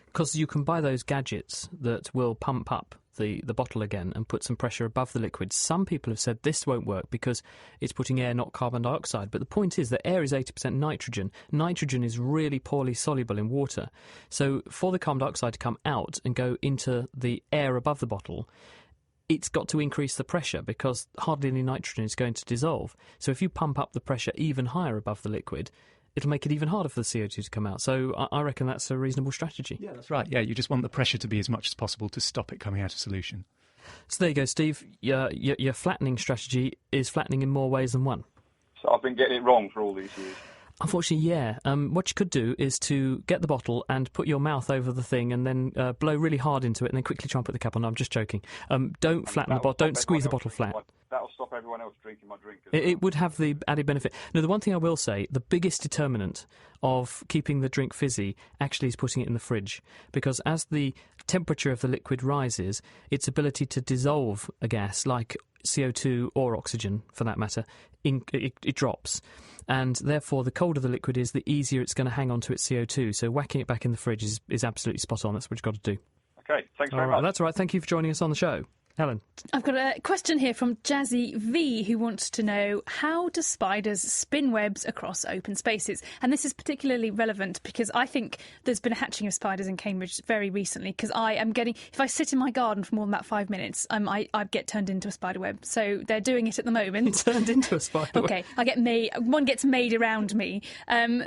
B: Because you can buy those gadgets that will pump up the bottle again and put some pressure above the liquid. Some people have said this won't work because it's putting air, not carbon dioxide. But the point is that air is 80% nitrogen. Nitrogen is really poorly soluble in water. So for the carbon dioxide to come out and go into the air above the bottle, it's got to increase the pressure, because hardly any nitrogen is going to dissolve. So if you pump up the pressure even higher above the liquid, it'll make it even harder for the CO2 to come out. So I reckon that's a reasonable strategy.
C: Yeah, that's right. Yeah, you just want the pressure to be as much as possible to stop it coming out of solution.
B: So there you go, Steve. Your flattening strategy is flattening in more ways than one.
F: So I've been getting it wrong for all these years.
B: Unfortunately, yeah. What you could do is to get the bottle and put your mouth over the thing and then blow really hard into it and then quickly try and put the cap on. No, I'm just joking. Don't flatten the bottle. Don't squeeze the bottle flat.
F: That'll stop everyone else drinking my drink.
B: It would have the added benefit. Now, the one thing I will say, the biggest determinant of keeping the drink fizzy actually is putting it in the fridge, because as the temperature of the liquid rises, its ability to dissolve a gas like CO2 or oxygen, for that matter, it drops. And therefore, the colder the liquid is, the easier it's going to hang on to its CO2. So whacking it back in the fridge is absolutely spot on. That's what you've got to do.
F: OK, thanks very much.
B: That's all right. Thank you for joining us on the show. Helen.
D: I've got a question here from Jazzy V, who wants to know, how do spiders spin webs across open spaces? And this is particularly relevant because I think there's been a hatching of spiders in Cambridge very recently, because I am getting, if I sit in my garden for more than about 5 minutes, I get turned into a spider web. So they're doing it at the moment.
B: You're turned into a spider web.
D: OK, one gets made around me.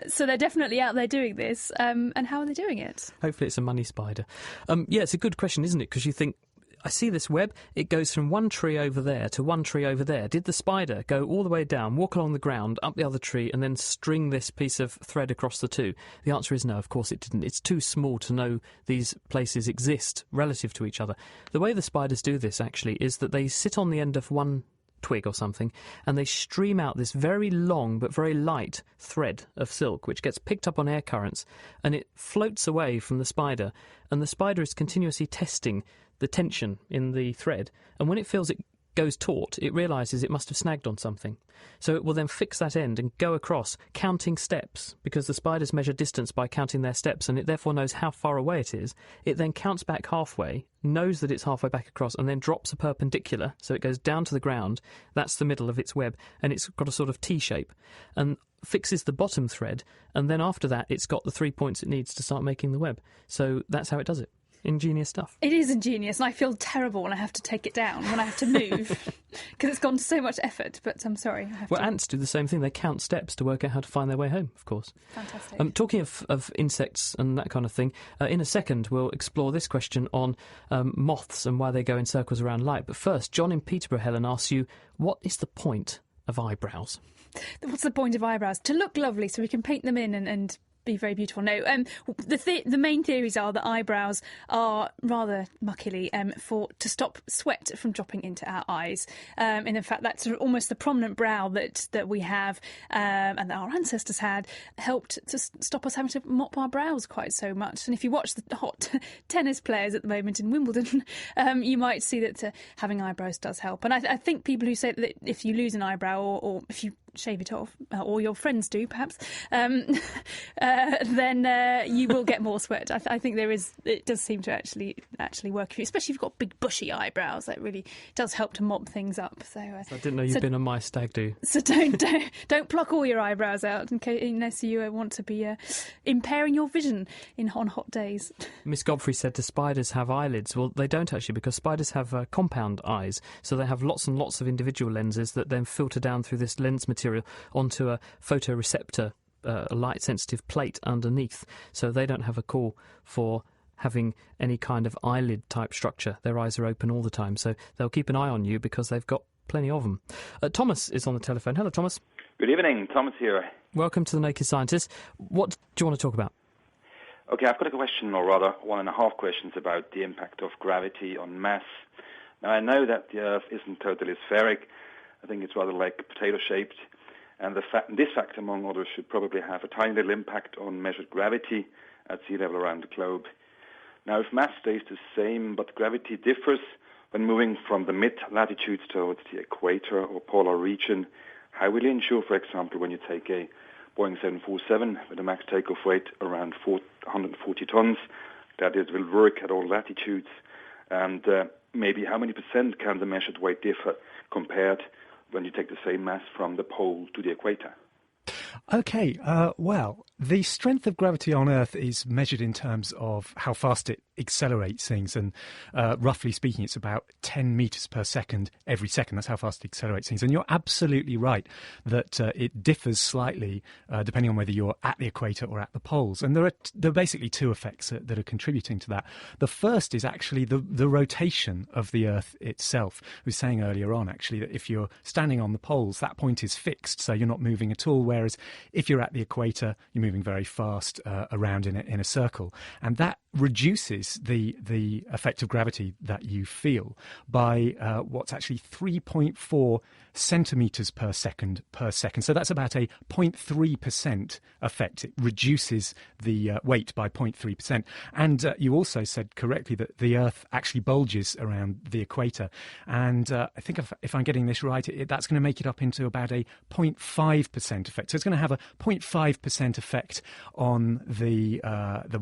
D: So they're definitely out there doing this. And how are they doing it?
B: Hopefully it's a money spider. Yeah, it's a good question, isn't it? Because you think, I see this web, it goes from one tree over there to one tree over there. Did the spider go all the way down, walk along the ground, up the other tree, and then string this piece of thread across the two? The answer is no, of course it didn't. It's too small to know these places exist relative to each other. The way the spiders do this, actually, is that they sit on the end of one twig or something, and they stream out this very long but very light thread of silk, which gets picked up on air currents, and it floats away from the spider, and the spider is continuously testing the tension in the thread, and when it feels it goes taut, it realises it must have snagged on something. So it will then fix that end and go across, counting steps, because the spiders measure distance by counting their steps, and it therefore knows how far away it is. It then counts back halfway, knows that it's halfway back across, and then drops a perpendicular, so it goes down to the ground. That's the middle of its web, and it's got a sort of T-shape, and fixes the bottom thread, and then after that it's got the 3 points it needs to start making the web. So that's how it does it. Ingenious stuff.
D: It is ingenious, and I feel terrible when I have to take it down, when I have to move, because it's gone to so much effort, but I'm sorry.
B: Ants do the same thing. They count steps to work out how to find their way home, of course.
D: Fantastic.
B: Talking of insects and that kind of thing, in a second we'll explore this question on moths and why they go in circles around light. But first, John in Peterborough, Helen, asks you, what is the point of eyebrows?
D: What's the point of eyebrows? To look lovely so we can paint them in and be very beautiful. No, the main theories are that eyebrows are rather muckily to stop sweat from dropping into our eyes. And in fact, that's almost the prominent brow that we have and that our ancestors had, helped to stop us having to mop our brows quite so much. And if you watch the hot tennis players at the moment in Wimbledon, you might see that having eyebrows does help. And I think people who say that if you lose an eyebrow or if you shave it off, or your friends do perhaps, then you will get more sweat. I think it does seem to actually work for you, especially if you've got big bushy eyebrows. That really does help to mop things up. So
B: I didn't know you'd been on my stag do.
D: So don't pluck all your eyebrows out unless you want to be impairing your vision on hot days.
B: Miss Godfrey said, do spiders have eyelids? Well, they don't actually, because spiders have compound eyes, so they have lots and lots of individual lenses that then filter down through this lens material onto a photoreceptor, a light-sensitive plate underneath, so they don't have a call for having any kind of eyelid-type structure. Their eyes are open all the time, so they'll keep an eye on you because they've got plenty of them. Thomas is on the telephone. Hello, Thomas.
K: Good evening, Thomas here.
B: Welcome to The Naked Scientist. What do you want to talk about?
K: Okay, I've got a question, or rather 1.5 questions, about the impact of gravity on mass. Now, I know that the Earth isn't totally spheric. I think it's rather like potato-shaped. And this fact, among others, should probably have a tiny little impact on measured gravity at sea level around the globe. Now, if mass stays the same, but gravity differs when moving from the mid-latitudes towards the equator or polar region, how will you ensure, for example, when you take a Boeing 747 with a max takeoff weight around 140 tons, that it will work at all latitudes? And maybe how many percent can the measured weight differ compared when you take the same mass from the pole to the equator?
C: Okay, well, the strength of gravity on Earth is measured in terms of how fast it accelerates things, and roughly speaking, it's about 10 metres per second every second. That's how fast it accelerates things. And you're absolutely right that it differs slightly depending on whether you're at the equator or at the poles. And there are basically two effects that are contributing to that. The first is actually the rotation of the Earth itself. I was saying earlier on, actually, that if you're standing on the poles, that point is fixed, so you're not moving at all, whereas if you're at the equator, you're moving very fast around in a circle. And that reduces the effect of gravity that you feel by what's actually 3.4 centimetres per second. So that's about a 0.3% effect. It reduces the weight by 0.3%. And you also said correctly that the Earth actually bulges around the equator. And I think if I'm getting this right, that's going to make it up into about a 0.5% effect. So it's going to have a 0.5% effect on the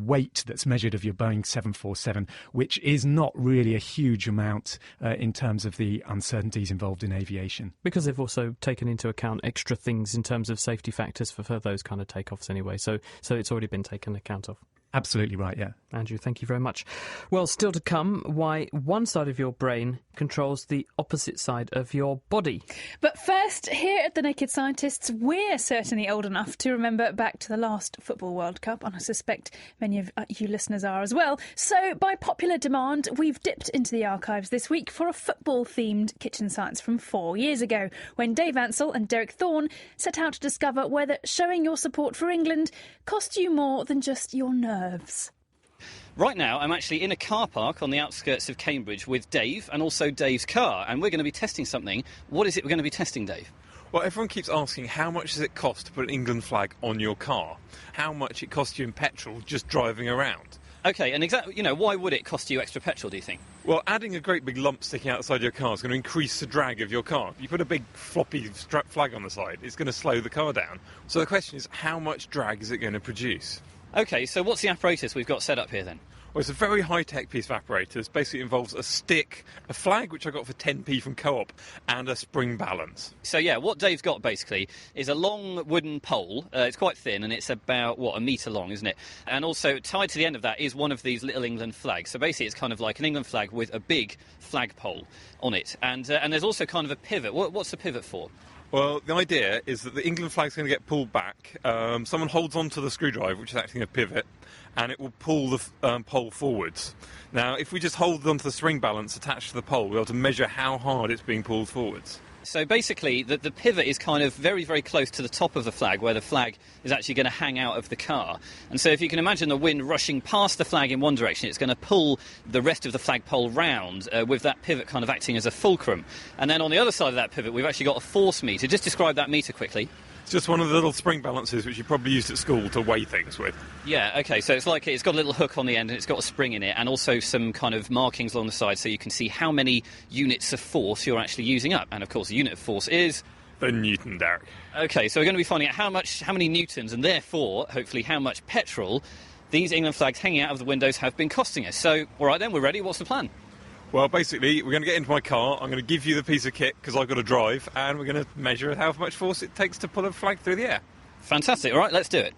C: weight that's measured of your Boeing 747, which is not really a huge amount in terms of the uncertainties involved in aviation.
B: Because they've also taken into account extra things in terms of safety factors for those kind of takeoffs anyway. So it's already been taken account of.
C: Absolutely right, yeah.
B: Andrew, thank you very much. Well, still to come, why one side of your brain controls the opposite side of your body.
D: But first, here at The Naked Scientists, we're certainly old enough to remember back to the last Football World Cup, and I suspect many of you listeners are as well. So, by popular demand, we've dipped into the archives this week for a football-themed kitchen science from 4 years ago, when Dave Ansell and Derek Thorne set out to discover whether showing your support for England cost you more than just your nerves.
E: Right now, I'm actually in a car park on the outskirts of Cambridge with Dave and also Dave's car, and we're going to be testing something. What is it we're going to be testing, Dave?
L: Well, everyone keeps asking how much does it cost to put an England flag on your car? How much it costs you in petrol just driving around?
E: OK, and exactly, why would it cost you extra petrol, do you think?
L: Well, adding a great big lump sticking outside your car is going to increase the drag of your car. If you put a big floppy flag on the side, it's going to slow the car down. So the question is, how much drag is it going to produce?
E: OK, so what's the apparatus we've got set up here then?
L: Well, it's a very high-tech piece of apparatus. Basically, it involves a stick, a flag, which I got for 10p from Co-op, and a spring balance.
E: So, yeah, what Dave's got, basically, is a long wooden pole. It's quite thin, and it's about, a metre long, isn't it? And also, tied to the end of that is one of these little England flags. So, basically, it's kind of like an England flag with a big flagpole on it. And there's also kind of a pivot. What's the pivot for?
L: Well, the idea is that the England flag's going to get pulled back. Someone holds onto the screwdriver, which is acting a pivot, and it will pull the pole forwards. Now, if we just hold onto the spring balance attached to the pole, we'll be able to measure how hard it's being pulled forwards.
E: So basically, the pivot is kind of very, very close to the top of the flag, where the flag is actually going to hang out of the car. And so if you can imagine the wind rushing past the flag in one direction, it's going to pull the rest of the flagpole round, with that pivot kind of acting as a fulcrum. And then on the other side of that pivot, we've actually got a force meter. Just describe that meter quickly.
L: It's just one of the little spring balances which you probably used at school to weigh things with.
E: Yeah, OK, so it's like it's got a little hook on the end and it's got a spring in it, and also some kind of markings along the side so you can see how many units of force you're actually using up. And, of course, a unit of force is...
L: the Newton, Derek.
E: OK, so we're going to be finding out how many newtons, and therefore, hopefully, how much petrol these England flags hanging out of the windows have been costing us. So, all right then, we're ready. What's the plan?
L: Well, basically, we're going to get into my car, I'm going to give you the piece of kit, because I've got to drive, and we're going to measure how much force it takes to pull a flag through the air.
E: Fantastic. All right, let's do it.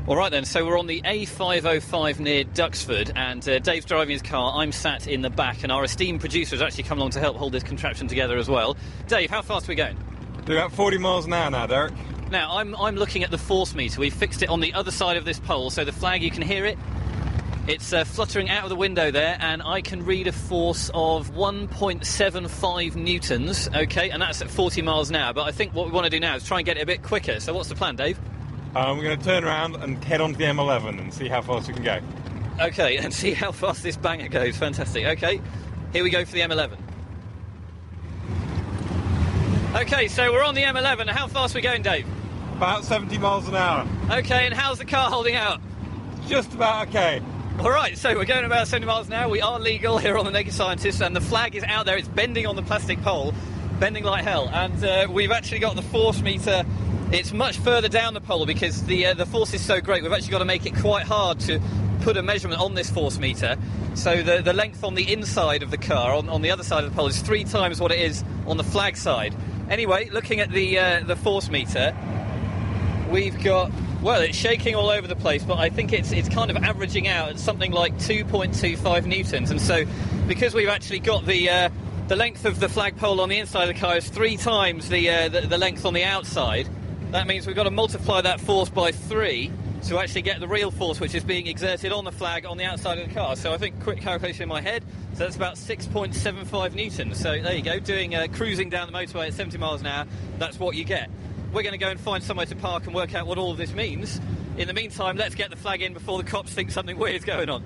E: All right then, so we're on the A505 near Duxford, and Dave's driving his car, I'm sat in the back, and our esteemed producer has actually come along to help hold this contraption together as well. Dave, how fast are we going?
L: Doing about 40 miles an hour now, Derek.
E: Now, I'm looking at the force meter. We've fixed it on the other side of this pole, so the flag, you can hear it. It's fluttering out of the window there, and I can read a force of 1.75 newtons, OK, and that's at 40 miles an hour. But I think what we want to do now is try and get it a bit quicker. So what's the plan, Dave?
L: We're going to turn around and head on to the M11 and see how fast we can go.
E: OK, and see how fast this banger goes. Fantastic. OK, here we go for the M11. OK, so we're on the M11. How fast are we going, Dave?
L: About 70 miles an hour.
E: OK, and how's the car holding out?
L: Just about OK.
E: All right, so we're going about 70 miles an hour. We are legal here on The Naked Scientist, and the flag is out there. It's bending on the plastic pole, bending like hell. And we've actually got the force meter. It's much further down the pole because the force is so great. We've actually got to make it quite hard to put a measurement on this force meter. So the length on the inside of the car, on the other side of the pole, is 3 times what it is on the flag side. Anyway, looking at the force meter, we've got... Well, it's shaking all over the place, but I think it's kind of averaging out at something like 2.25 newtons. And so, because we've actually got the length of the flagpole on the inside of the car is 3 times the length on the outside, that means we've got to multiply that force by 3 to actually get the real force which is being exerted on the flag on the outside of the car. So I think, quick calculation in my head, so that's about 6.75 newtons. So there you go, doing cruising down the motorway at 70 miles an hour, that's what you get. We're going to go and find somewhere to park and work out what all of this means. In the meantime, let's get the flag in before the cops think something weird's going on.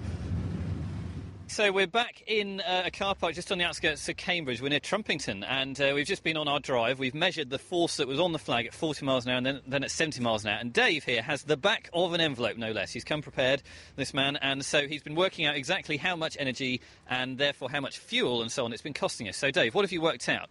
E: So we're back in a car park just on the outskirts of Cambridge. We're near Trumpington, and we've just been on our drive. We've measured the force that was on the flag at 40 miles an hour and then at 70 miles an hour. And Dave here has the back of an envelope, no less. He's come prepared, this man, and so he's been working out exactly how much energy and therefore how much fuel and so on it's been costing us. So Dave, what have you worked out?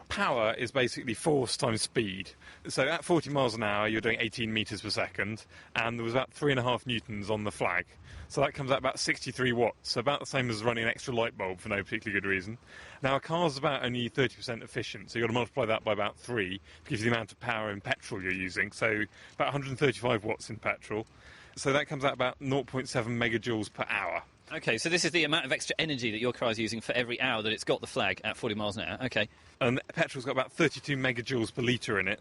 L: Power is basically force times speed. So at 40 miles an hour, you're doing 18 metres per second, and there was about 3.5 newtons on the flag. So that comes out about 63 watts, so about the same as running an extra light bulb for no particularly good reason. Now, a car's about only 30% efficient, so you've got to multiply that by about 3 to give you the amount of power in petrol you're using, so about 135 watts in petrol. So that comes out about 0.7 megajoules per hour.
E: OK, so this is the amount of extra energy that your car is using for every hour that it's got the flag at 40 miles an hour. OK.
L: And petrol's got about 32 megajoules per litre in it,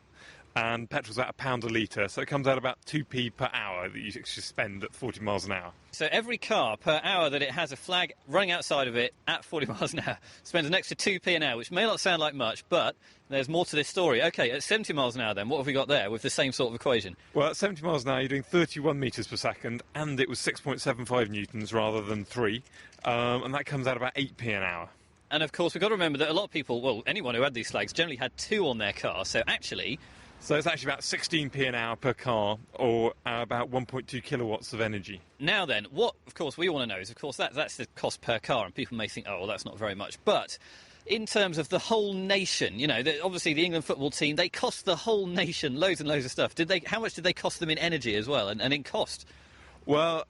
L: and petrol's about £1 a litre, so it comes out about 2p per hour that you actually spend at 40 miles an hour.
E: So every car per hour that it has a flag running outside of it at 40 miles an hour spends an extra 2p an hour, which may not sound like much, but there's more to this story. OK, at 70 miles an hour then, what have we got there with the same sort of equation?
L: Well, at 70 miles an hour, you're doing 31 metres per second, and it was 6.75 newtons rather than 3, and that comes out about 8p an hour.
E: And of course, we've got to remember that a lot of people, well, anyone who had these flags generally had 2 on their car, so actually...
L: So it's actually about 16p an hour per car, or about 1.2 kilowatts of energy.
E: Now then, what, of course, we want to know is, of course, that's the cost per car, and people may think, oh, well, that's not very much. But in terms of the whole nation, you know, obviously the England football team, they cost the whole nation loads and loads of stuff. How much did they cost them in energy as well, and in cost?
L: Well,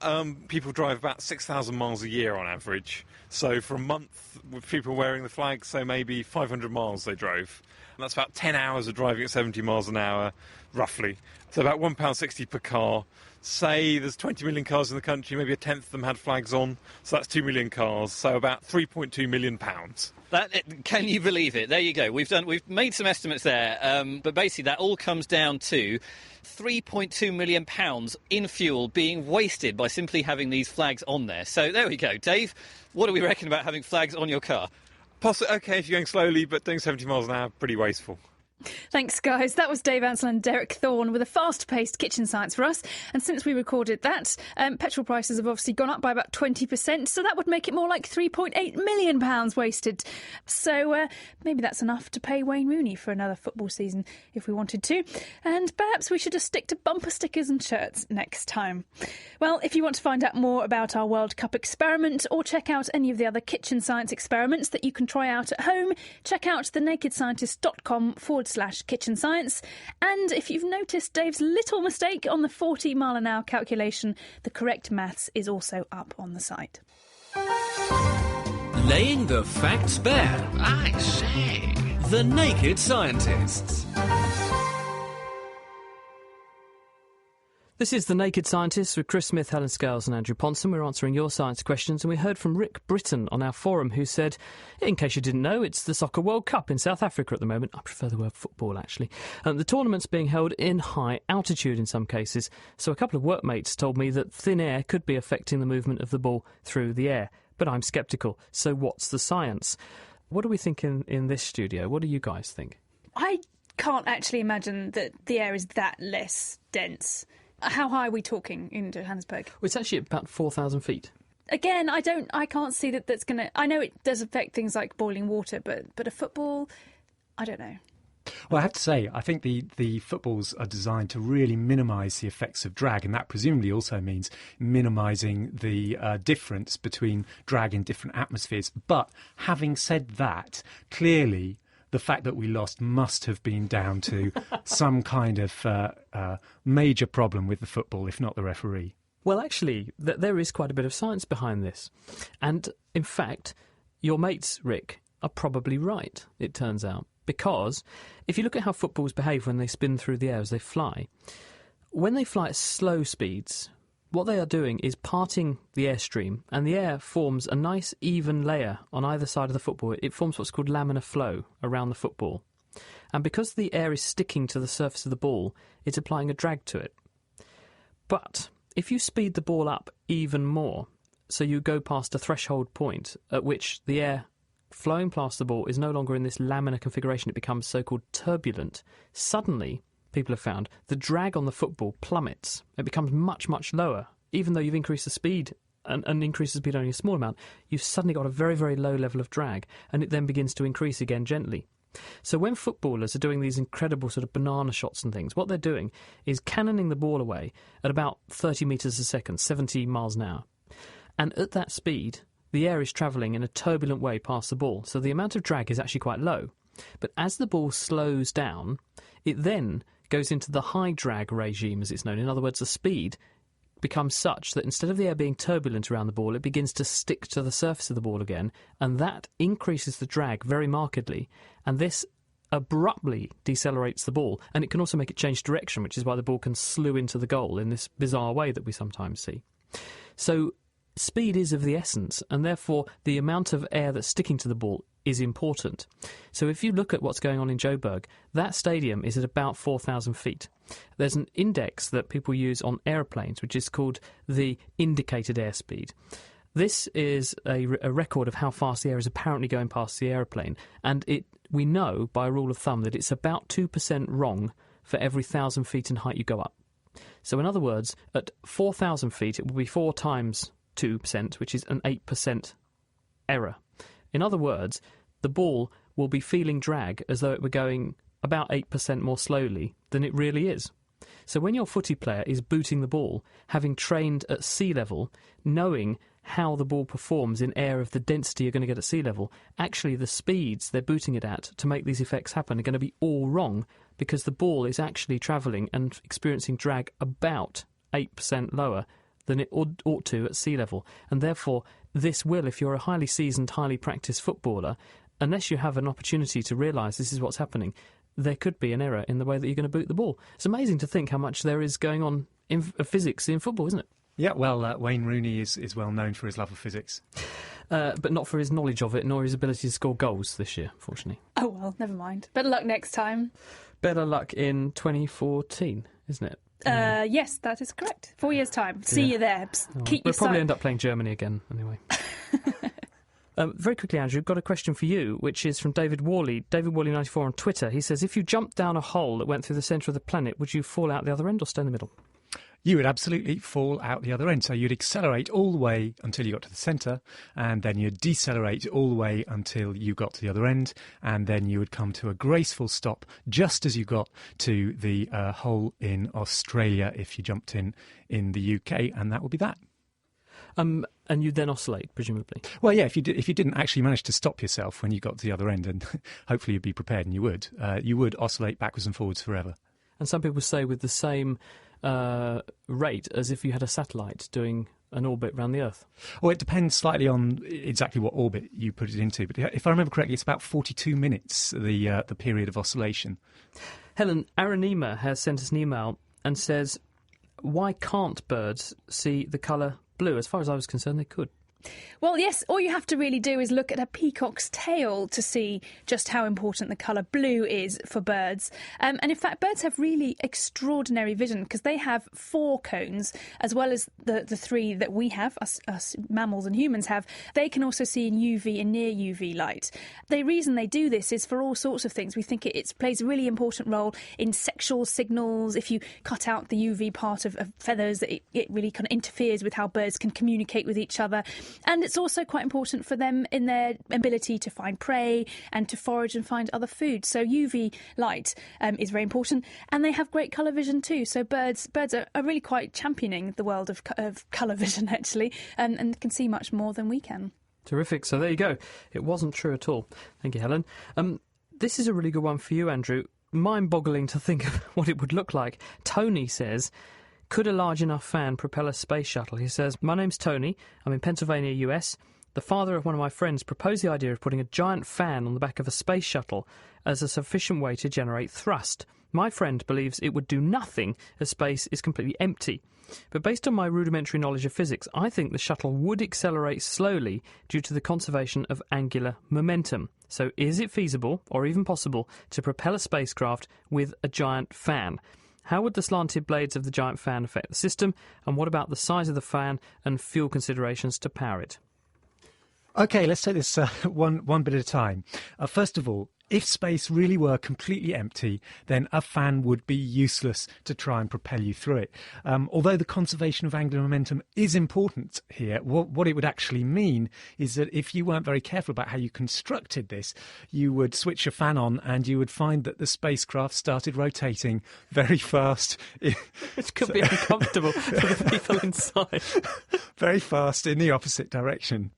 L: people drive about 6,000 miles a year on average. So for a month, with people wearing the flag, so maybe 500 miles they drove. And that's about 10 hours of driving at 70 miles an hour, roughly. So about £1.60 per car. Say there's 20 million cars in the country, maybe a tenth of them had flags on, so that's 2 million cars, so about £3.2 million.
E: Can you believe it? There you go. We've made some estimates there, but basically that all comes down to £3.2 million in fuel being wasted by simply having these flags on there. So there we go. Dave, what do we reckon about having flags on your car?
L: OK if you're going slowly, but doing 70 miles an hour, pretty wasteful.
D: Thanks, guys. That was Dave Ansell and Derek Thorne with a fast-paced kitchen science for us. And since we recorded that, petrol prices have obviously gone up by about 20%, so that would make it more like £3.8 million wasted. So maybe that's enough to pay Wayne Rooney for another football season if we wanted to. And perhaps we should just stick to bumper stickers and shirts next time. Well, if you want to find out more about our World Cup experiment or check out any of the other kitchen science experiments that you can try out at home, check out thenakedscientist.com/kitchen science. And if you've noticed Dave's little mistake on the 40 mile an hour calculation, the correct maths is also up on the site.
A: Laying the facts bare. I say. The Naked Scientists.
B: This is The Naked Scientists with Chris Smith, Helen Scales and Andrew Ponson. We're answering your science questions, and we heard from Rick Britton on our forum, who said, in case you didn't know, it's the Soccer World Cup in South Africa at the moment. I prefer the word football, actually. The tournament's being held in high altitude in some cases, so a couple of workmates told me that thin air could be affecting the movement of the ball through the air. But I'm sceptical, so what's the science? What do we think in this studio? What do you guys think?
D: I can't actually imagine that the air is that less dense. How high are we talking in Johannesburg?
B: Well, it's actually about 4,000 feet.
D: Again, I can't see that's going to... I know it does affect things like boiling water, but a football, I don't know.
C: Well, I have to say, I think the footballs are designed to really minimise the effects of drag, and that presumably also means minimising the difference between drag in different atmospheres. But having said that, clearly the fact that we lost must have been down to some kind of major problem with the football, if not the referee.
B: Well, actually, there is quite a bit of science behind this. And, in fact, your mates, Rick, are probably right, it turns out. Because if you look at how footballs behave when they spin through the air as they fly, when they fly at slow speeds, what they are doing is parting the airstream, and the air forms a nice even layer on either side of the football. It forms what's called laminar flow around the football. And because the air is sticking to the surface of the ball, it's applying a drag to it. But if you speed the ball up even more, so you go past a threshold point at which the air flowing past the ball is no longer in this laminar configuration, it becomes so-called turbulent, suddenly, people have found, the drag on the football plummets. It becomes much, much lower. Even though you've increased the speed and increased the speed only a small amount, you've suddenly got a very, very low level of drag, and it then begins to increase again gently. So when footballers are doing these incredible sort of banana shots and things, what they're doing is cannoning the ball away at about 30 metres a second, 70 miles an hour. And at that speed, the air is travelling in a turbulent way past the ball, so the amount of drag is actually quite low. But as the ball slows down, it then goes into the high drag regime, as it's known. In other words, the speed becomes such that instead of the air being turbulent around the ball, it begins to stick to the surface of the ball again, and that increases the drag very markedly, and this abruptly decelerates the ball, and it can also make it change direction, which is why the ball can slew into the goal in this bizarre way that we sometimes see. So speed is of the essence, and therefore the amount of air that's sticking to the ball is important. So if you look at what's going on in Joburg, that stadium is at about 4,000 feet. There's an index that people use on aeroplanes, which is called the indicated airspeed. This is a record of how fast the air is apparently going past the aeroplane, and we know by a rule of thumb that it's about 2% wrong for every 1,000 feet in height you go up. So in other words, at 4,000 feet it will be 4 times 2%, which is an 8% error. In other words, the ball will be feeling drag as though it were going about 8% more slowly than it really is. So when your footy player is booting the ball, having trained at sea level, knowing how the ball performs in air of the density you're going to get at sea level, actually the speeds they're booting it at to make these effects happen are going to be all wrong, because the ball is actually travelling and experiencing drag about 8% lower than it ought to at sea level. And therefore, this will, if you're a highly seasoned, highly practiced footballer, unless you have an opportunity to realise this is what's happening, there could be an error in the way that you're going to boot the ball. It's amazing to think how much there is going on in physics in football, isn't it?
C: Yeah, well, Wayne Rooney is well known for his love of physics.
B: But not for his knowledge of it, nor his ability to score goals this year, fortunately.
D: Oh, well, never mind. Better luck next time.
B: Better luck in 2014, isn't it?
D: Yes, that is correct. 4 years' time. See you there.
B: We'll probably end up playing Germany again, anyway. Very quickly, Andrew, got a question for you, which is from David Worley. David Worley 94 on Twitter. He says, if you jumped down a hole that went through the centre of the planet, would you fall out the other end or stay in the middle?
C: You would absolutely fall out the other end. So you'd accelerate all the way until you got to the centre, and then you'd decelerate all the way until you got to the other end, and then you would come to a graceful stop just as you got to the hole in Australia if you jumped in the UK, and that would be that.
B: And you'd then oscillate, presumably?
C: Well, yeah, if you didn't actually manage to stop yourself when you got to the other end, and hopefully you'd be prepared, and you would oscillate backwards and forwards forever.
B: And some people say with the same rate as if you had a satellite doing an orbit around the Earth.
C: Well, it depends slightly on exactly what orbit you put it into, but if I remember correctly, it's about 42 minutes, the period of oscillation.
B: Helen, Aranima has sent us an email and says, why can't birds see the colour blue? As far as I was concerned, they could.
D: Well, yes, all you have to really do is look at a peacock's tail to see just how important the colour blue is for birds. And in fact, birds have really extraordinary vision because they have 4 cones, as well as the 3 that we have, us mammals and humans have. They can also see in UV and near UV light. The reason they do this is for all sorts of things. We think it plays a really important role in sexual signals. If you cut out the UV part of feathers, it really kind of interferes with how birds can communicate with each other. And it's also quite important for them in their ability to find prey and to forage and find other food. So UV light is very important, and they have great colour vision too. So birds are really quite championing the world of colour vision, actually, and can see much more than we can.
B: Terrific. So there you go. It wasn't true at all. Thank you, Helen. This is a really good one for you, Andrew. Mind-boggling to think of what it would look like. Tony says, could a large enough fan propel a space shuttle? He says, my name's Tony. I'm in Pennsylvania, US. The father of one of my friends proposed the idea of putting a giant fan on the back of a space shuttle as a sufficient way to generate thrust. My friend believes it would do nothing as space is completely empty. But based on my rudimentary knowledge of physics, I think the shuttle would accelerate slowly due to the conservation of angular momentum. So is it feasible, or even possible, to propel a spacecraft with a giant fan? How would the slanted blades of the giant fan affect the system? And what about the size of the fan and fuel considerations to power it?
C: OK, let's take this one bit at a time. First of all, if space really were completely empty, then a fan would be useless to try and propel you through it. Although the conservation of angular momentum is important here, what it would actually mean is that if you weren't very careful about how you constructed this, you would switch your fan on and you would find that the spacecraft started rotating very fast.
B: Which could be uncomfortable for the people inside.
C: Very fast in the opposite direction.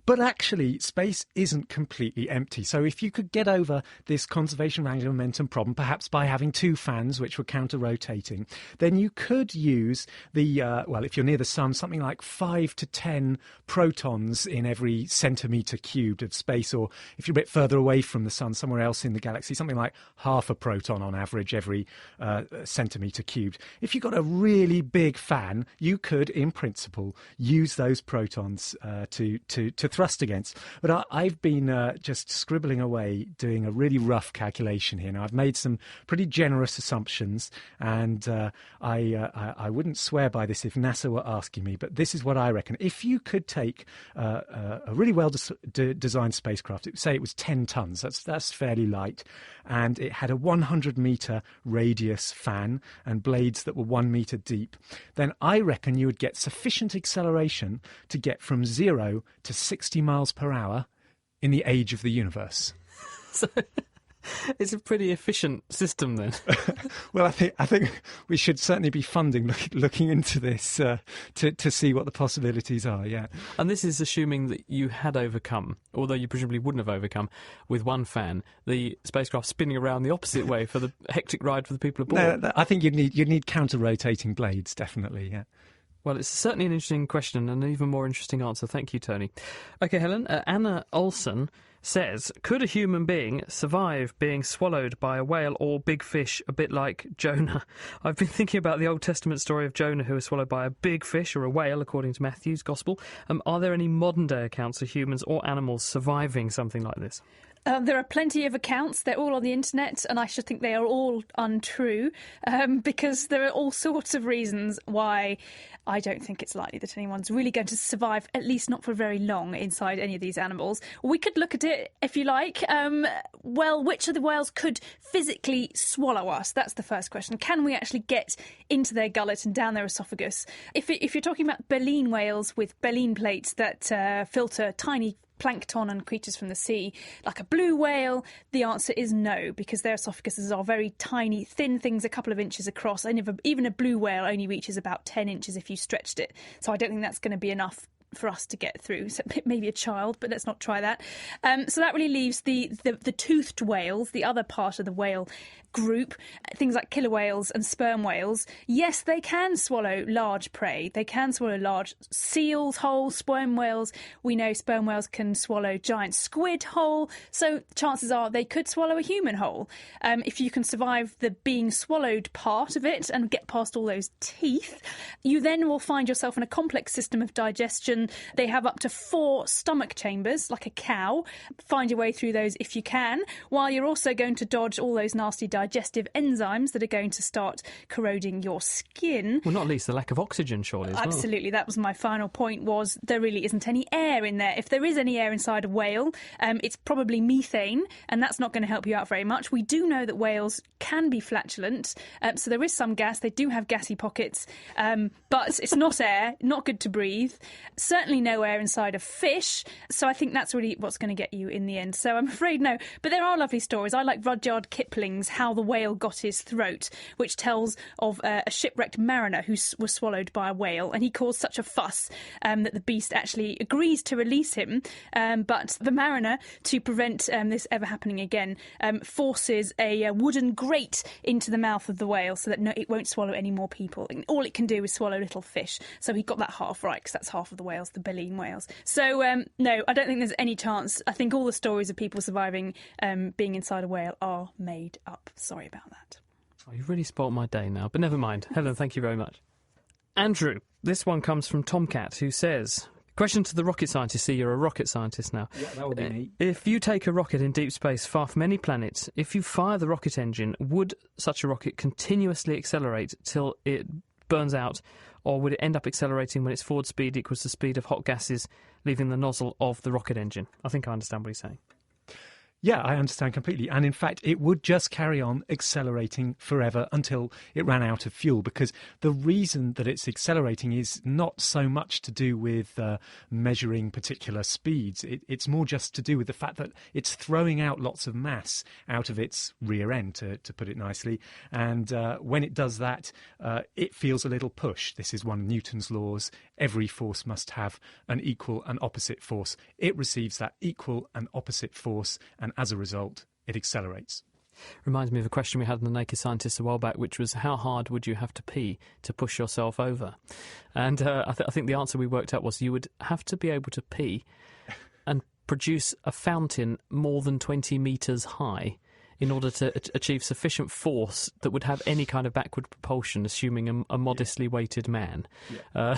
C: But actually, space isn't completely empty. So if you could get over this conservation of angular momentum problem, perhaps by having 2 fans which were counter-rotating, then you could use if you're near the sun, something like 5 to 10 protons in every centimetre cubed of space, or if you're a bit further away from the sun, somewhere else in the galaxy, something like half a proton on average every centimetre cubed. If you've got a really big fan, you could, in principle, use those protons to thrust against. But I've been just scribbling away, doing a really rough calculation here. Now, I've made some pretty generous assumptions, and I wouldn't swear by this if NASA were asking me, but this is what I reckon. If you could take a really well-designed spacecraft, say it was 10 tons, that's fairly light, and it had a 100-metre radius fan and blades that were 1 metre deep, then I reckon you would get sufficient acceleration to get from 0 to 60 miles per hour in the age of the universe.
B: So it's a pretty efficient system then.
C: Well, I think we should certainly be looking into this to see what the possibilities are, yeah.
B: And this is assuming that you had overcome, although you presumably wouldn't have overcome, with one fan, the spacecraft spinning around the opposite way for the hectic ride for the people aboard.
C: No, I think you'd need counter-rotating blades, definitely, yeah.
B: Well, it's certainly an interesting question and an even more interesting answer. Thank you, Tony. OK, Helen, Anna Olsen says, could a human being survive being swallowed by a whale or big fish, a bit like Jonah? I've been thinking about the Old Testament story of Jonah, who was swallowed by a big fish or a whale, according to Matthew's Gospel. Are there any modern-day accounts of humans or animals surviving something like this?
D: There are plenty of accounts. They're all on the internet, and I should think they are all untrue because there are all sorts of reasons why I don't think it's likely that anyone's really going to survive, at least not for very long, inside any of these animals. We could look at it, if you like. Well, which of the whales could physically swallow us? That's the first question. Can we actually get into their gullet and down their esophagus? If you're talking about baleen whales with baleen plates that filter tiny plankton and creatures from the sea, like a blue whale, the answer is no, because their esophaguses are very tiny, thin things a couple of inches across, and even a blue whale only reaches about 10 inches if you stretched it. So I don't think that's going to be enough for us to get through. So maybe a child, but let's not try that. So that really leaves the toothed whales, the other part of the whale group, things like killer whales and sperm whales. Yes, they can swallow large prey. They can swallow large seals whole. Sperm whales, we know sperm whales can swallow giant squid whole. So chances are they could swallow a human whole. If you can survive the being swallowed part of it and get past all those teeth, you then will find yourself in a complex system of digestion. They have up to 4 stomach chambers, like a cow. Find your way through those if you can, while you're also going to dodge all those nasty digestive enzymes that are going to start corroding your skin.
B: Well, not least the lack of oxygen, surely, as well.
D: Absolutely. That was my final point, was there really isn't any air in there. If there is any air inside a whale, it's probably methane, and that's not going to help you out very much. We do know that whales can be flatulent, so there is some gas. They do have gassy pockets, but it's not air, not good to breathe. Certainly no air inside a fish, so I think that's really what's going to get you in the end. So I'm afraid no. But there are lovely stories. I like Rudyard Kipling's How the Whale Got His Throat, which tells of a shipwrecked mariner who was swallowed by a whale, and he caused such a fuss that the beast actually agrees to release him. But the mariner, to prevent this ever happening again, forces a wooden grate into the mouth of the whale so that it won't swallow any more people. And all it can do is swallow little fish. So he got that half right, because that's half of the whales, the baleen whales. So, no, I don't think there's any chance. I think all the stories of people surviving being inside a whale are made up. Sorry about that.
B: Oh, you've really spoilt my day now, but never mind. Helen, thank you very much. Andrew, this one comes from Tomcat, who says, question to the rocket scientist. See, you're a rocket scientist now.
C: Yeah, that would be neat.
B: If you take a rocket in deep space far from any planet, if you fire the rocket engine, would such a rocket continuously accelerate till it burns out, or would it end up accelerating when its forward speed equals the speed of hot gases leaving the nozzle of the rocket engine? I think I understand what he's saying.
C: Yeah, I understand completely. And in fact, it would just carry on accelerating forever until it ran out of fuel, because the reason that it's accelerating is not so much to do with measuring particular speeds. It's more just to do with the fact that it's throwing out lots of mass out of its rear end, to put it nicely. And when it does that, it feels a little push. This is one of Newton's laws. Every force must have an equal and opposite force. It receives that equal and opposite force, and as a result, it accelerates.
B: Reminds me of a question we had in The Naked Scientist a while back, which was, how hard would you have to pee to push yourself over? And I think the answer we worked out was you would have to be able to pee and produce a fountain more than 20 metres high in order to achieve sufficient force that would have any kind of backward propulsion, assuming a modestly weighted man. Yeah.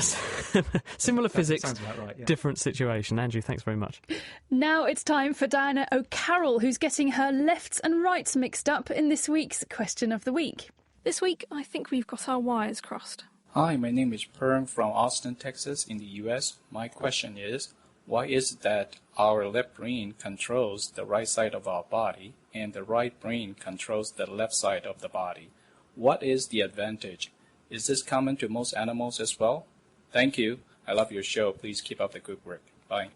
B: Similar physics,
C: sounds about right, yeah.
B: Different situation. Andrew, thanks very much.
D: Now it's time for Diana O'Carroll, who's getting her lefts and rights mixed up in this week's Question of the Week.
M: This week, I think we've got our wires crossed.
N: Hi, my name is Pern from Austin, Texas, in the U.S. My question is, why is it that our left brain controls the right side of our body and the right brain controls the left side of the body? What is the advantage? Is this common to most animals as well? Thank you. I love your show. Please keep up the good work. Bye.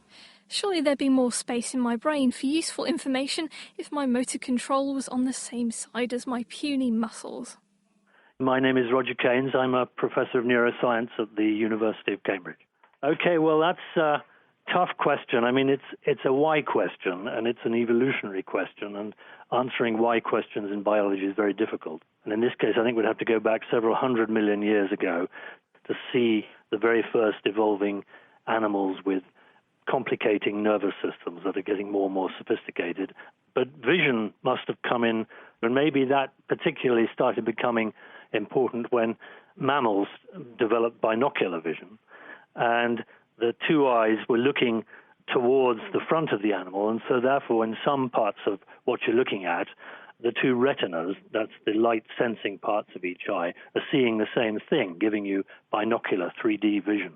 M: Surely there'd be more space in my brain for useful information if my motor control was on the same side as my puny muscles.
O: My name is Roger Keynes. I'm a professor of neuroscience at the University of Cambridge. Okay, well, that's a tough question. I mean, it's a why question, and it's an evolutionary question, and answering why questions in biology is very difficult. And in this case, I think we'd have to go back several 100 million years ago to see the very first evolving animals with complicating nervous systems that are getting more and more sophisticated. But vision must have come in, and maybe that particularly started becoming important when mammals developed binocular vision. And the two eyes were looking towards the front of the animal, and so therefore in some parts of what you're looking at, the two retinas, that's the light-sensing parts of each eye, are seeing the same thing, giving you binocular 3D vision.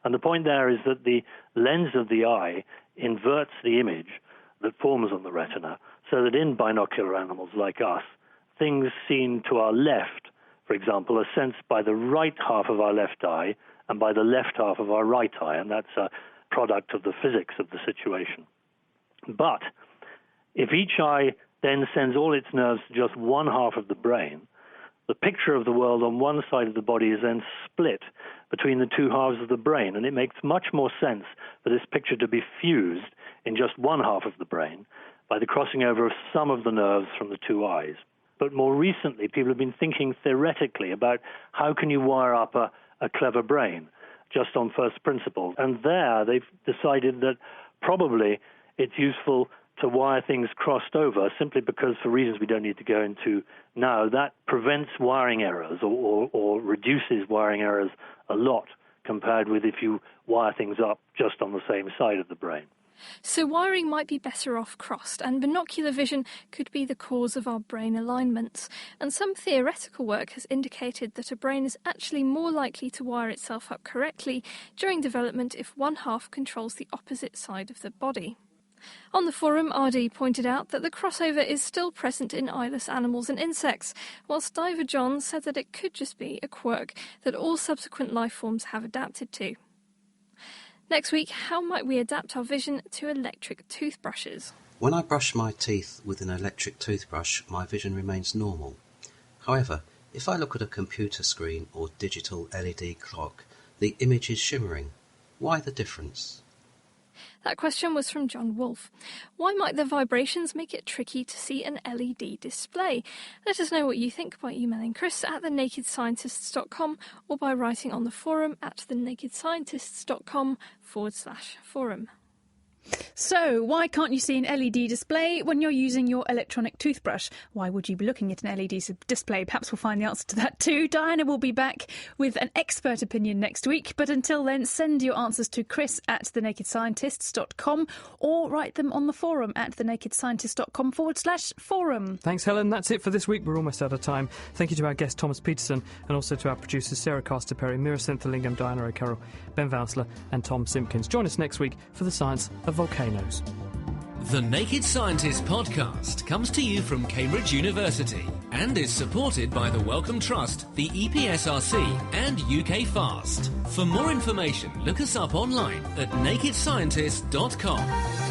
O: And the point there is that the lens of the eye inverts the image that forms on the retina, so that in binocular animals like us, things seen to our left, for example, are sensed by the right half of our left eye and by the left half of our right eye, and that's a product of the physics of the situation. But if each eye then sends all its nerves to just one half of the brain, the picture of the world on one side of the body is then split between the two halves of the brain, and it makes much more sense for this picture to be fused in just one half of the brain by the crossing over of some of the nerves from the two eyes. But more recently, people have been thinking theoretically about how can you wire up a clever brain just on first principles. And there they've decided that probably it's useful to wire things crossed over simply because, for reasons we don't need to go into now, that prevents wiring errors or reduces wiring errors a lot compared with if you wire things up just on the same side of the brain.
M: So wiring might be better off crossed, and binocular vision could be the cause of our brain alignments. And some theoretical work has indicated that a brain is actually more likely to wire itself up correctly during development if one half controls the opposite side of the body. On the forum, RD pointed out that the crossover is still present in eyeless animals and insects, whilst Diver John said that it could just be a quirk that all subsequent life forms have adapted to. Next week, how might we adapt our vision to electric toothbrushes?
P: When I brush my teeth with an electric toothbrush, my vision remains normal. However, if I look at a computer screen or digital LED clock, the image is shimmering. Why the difference?
M: That question was from John Wolfe. Why might the vibrations make it tricky to see an LED display? Let us know what you think by emailing chris@thenakedscientists.com or by writing on the forum at thenakedscientists.com/forum.
D: So, why can't you see an LED display when you're using your electronic toothbrush? Why would you be looking at an LED display? Perhaps we'll find the answer to that too. Diana will be back with an expert opinion next week. But until then, send your answers to chris@thenakedscientists.com or write them on the forum at thenakedscientists.com/forum.
B: Thanks, Helen. That's it for this week. We're almost out of time. Thank you to our guest, Thomas Peterson, and also to our producers, Sarah Caster-Perry, Mira Senthilingam, Diana O'Carroll, Ben Valsler and Tom Simpkins. Join us next week for the science of volcanoes.
A: The Naked Scientist podcast comes to you from Cambridge University and is supported by the Wellcome Trust, the EPSRC and UK FAST. For more information, look us up online at nakedscientist.com.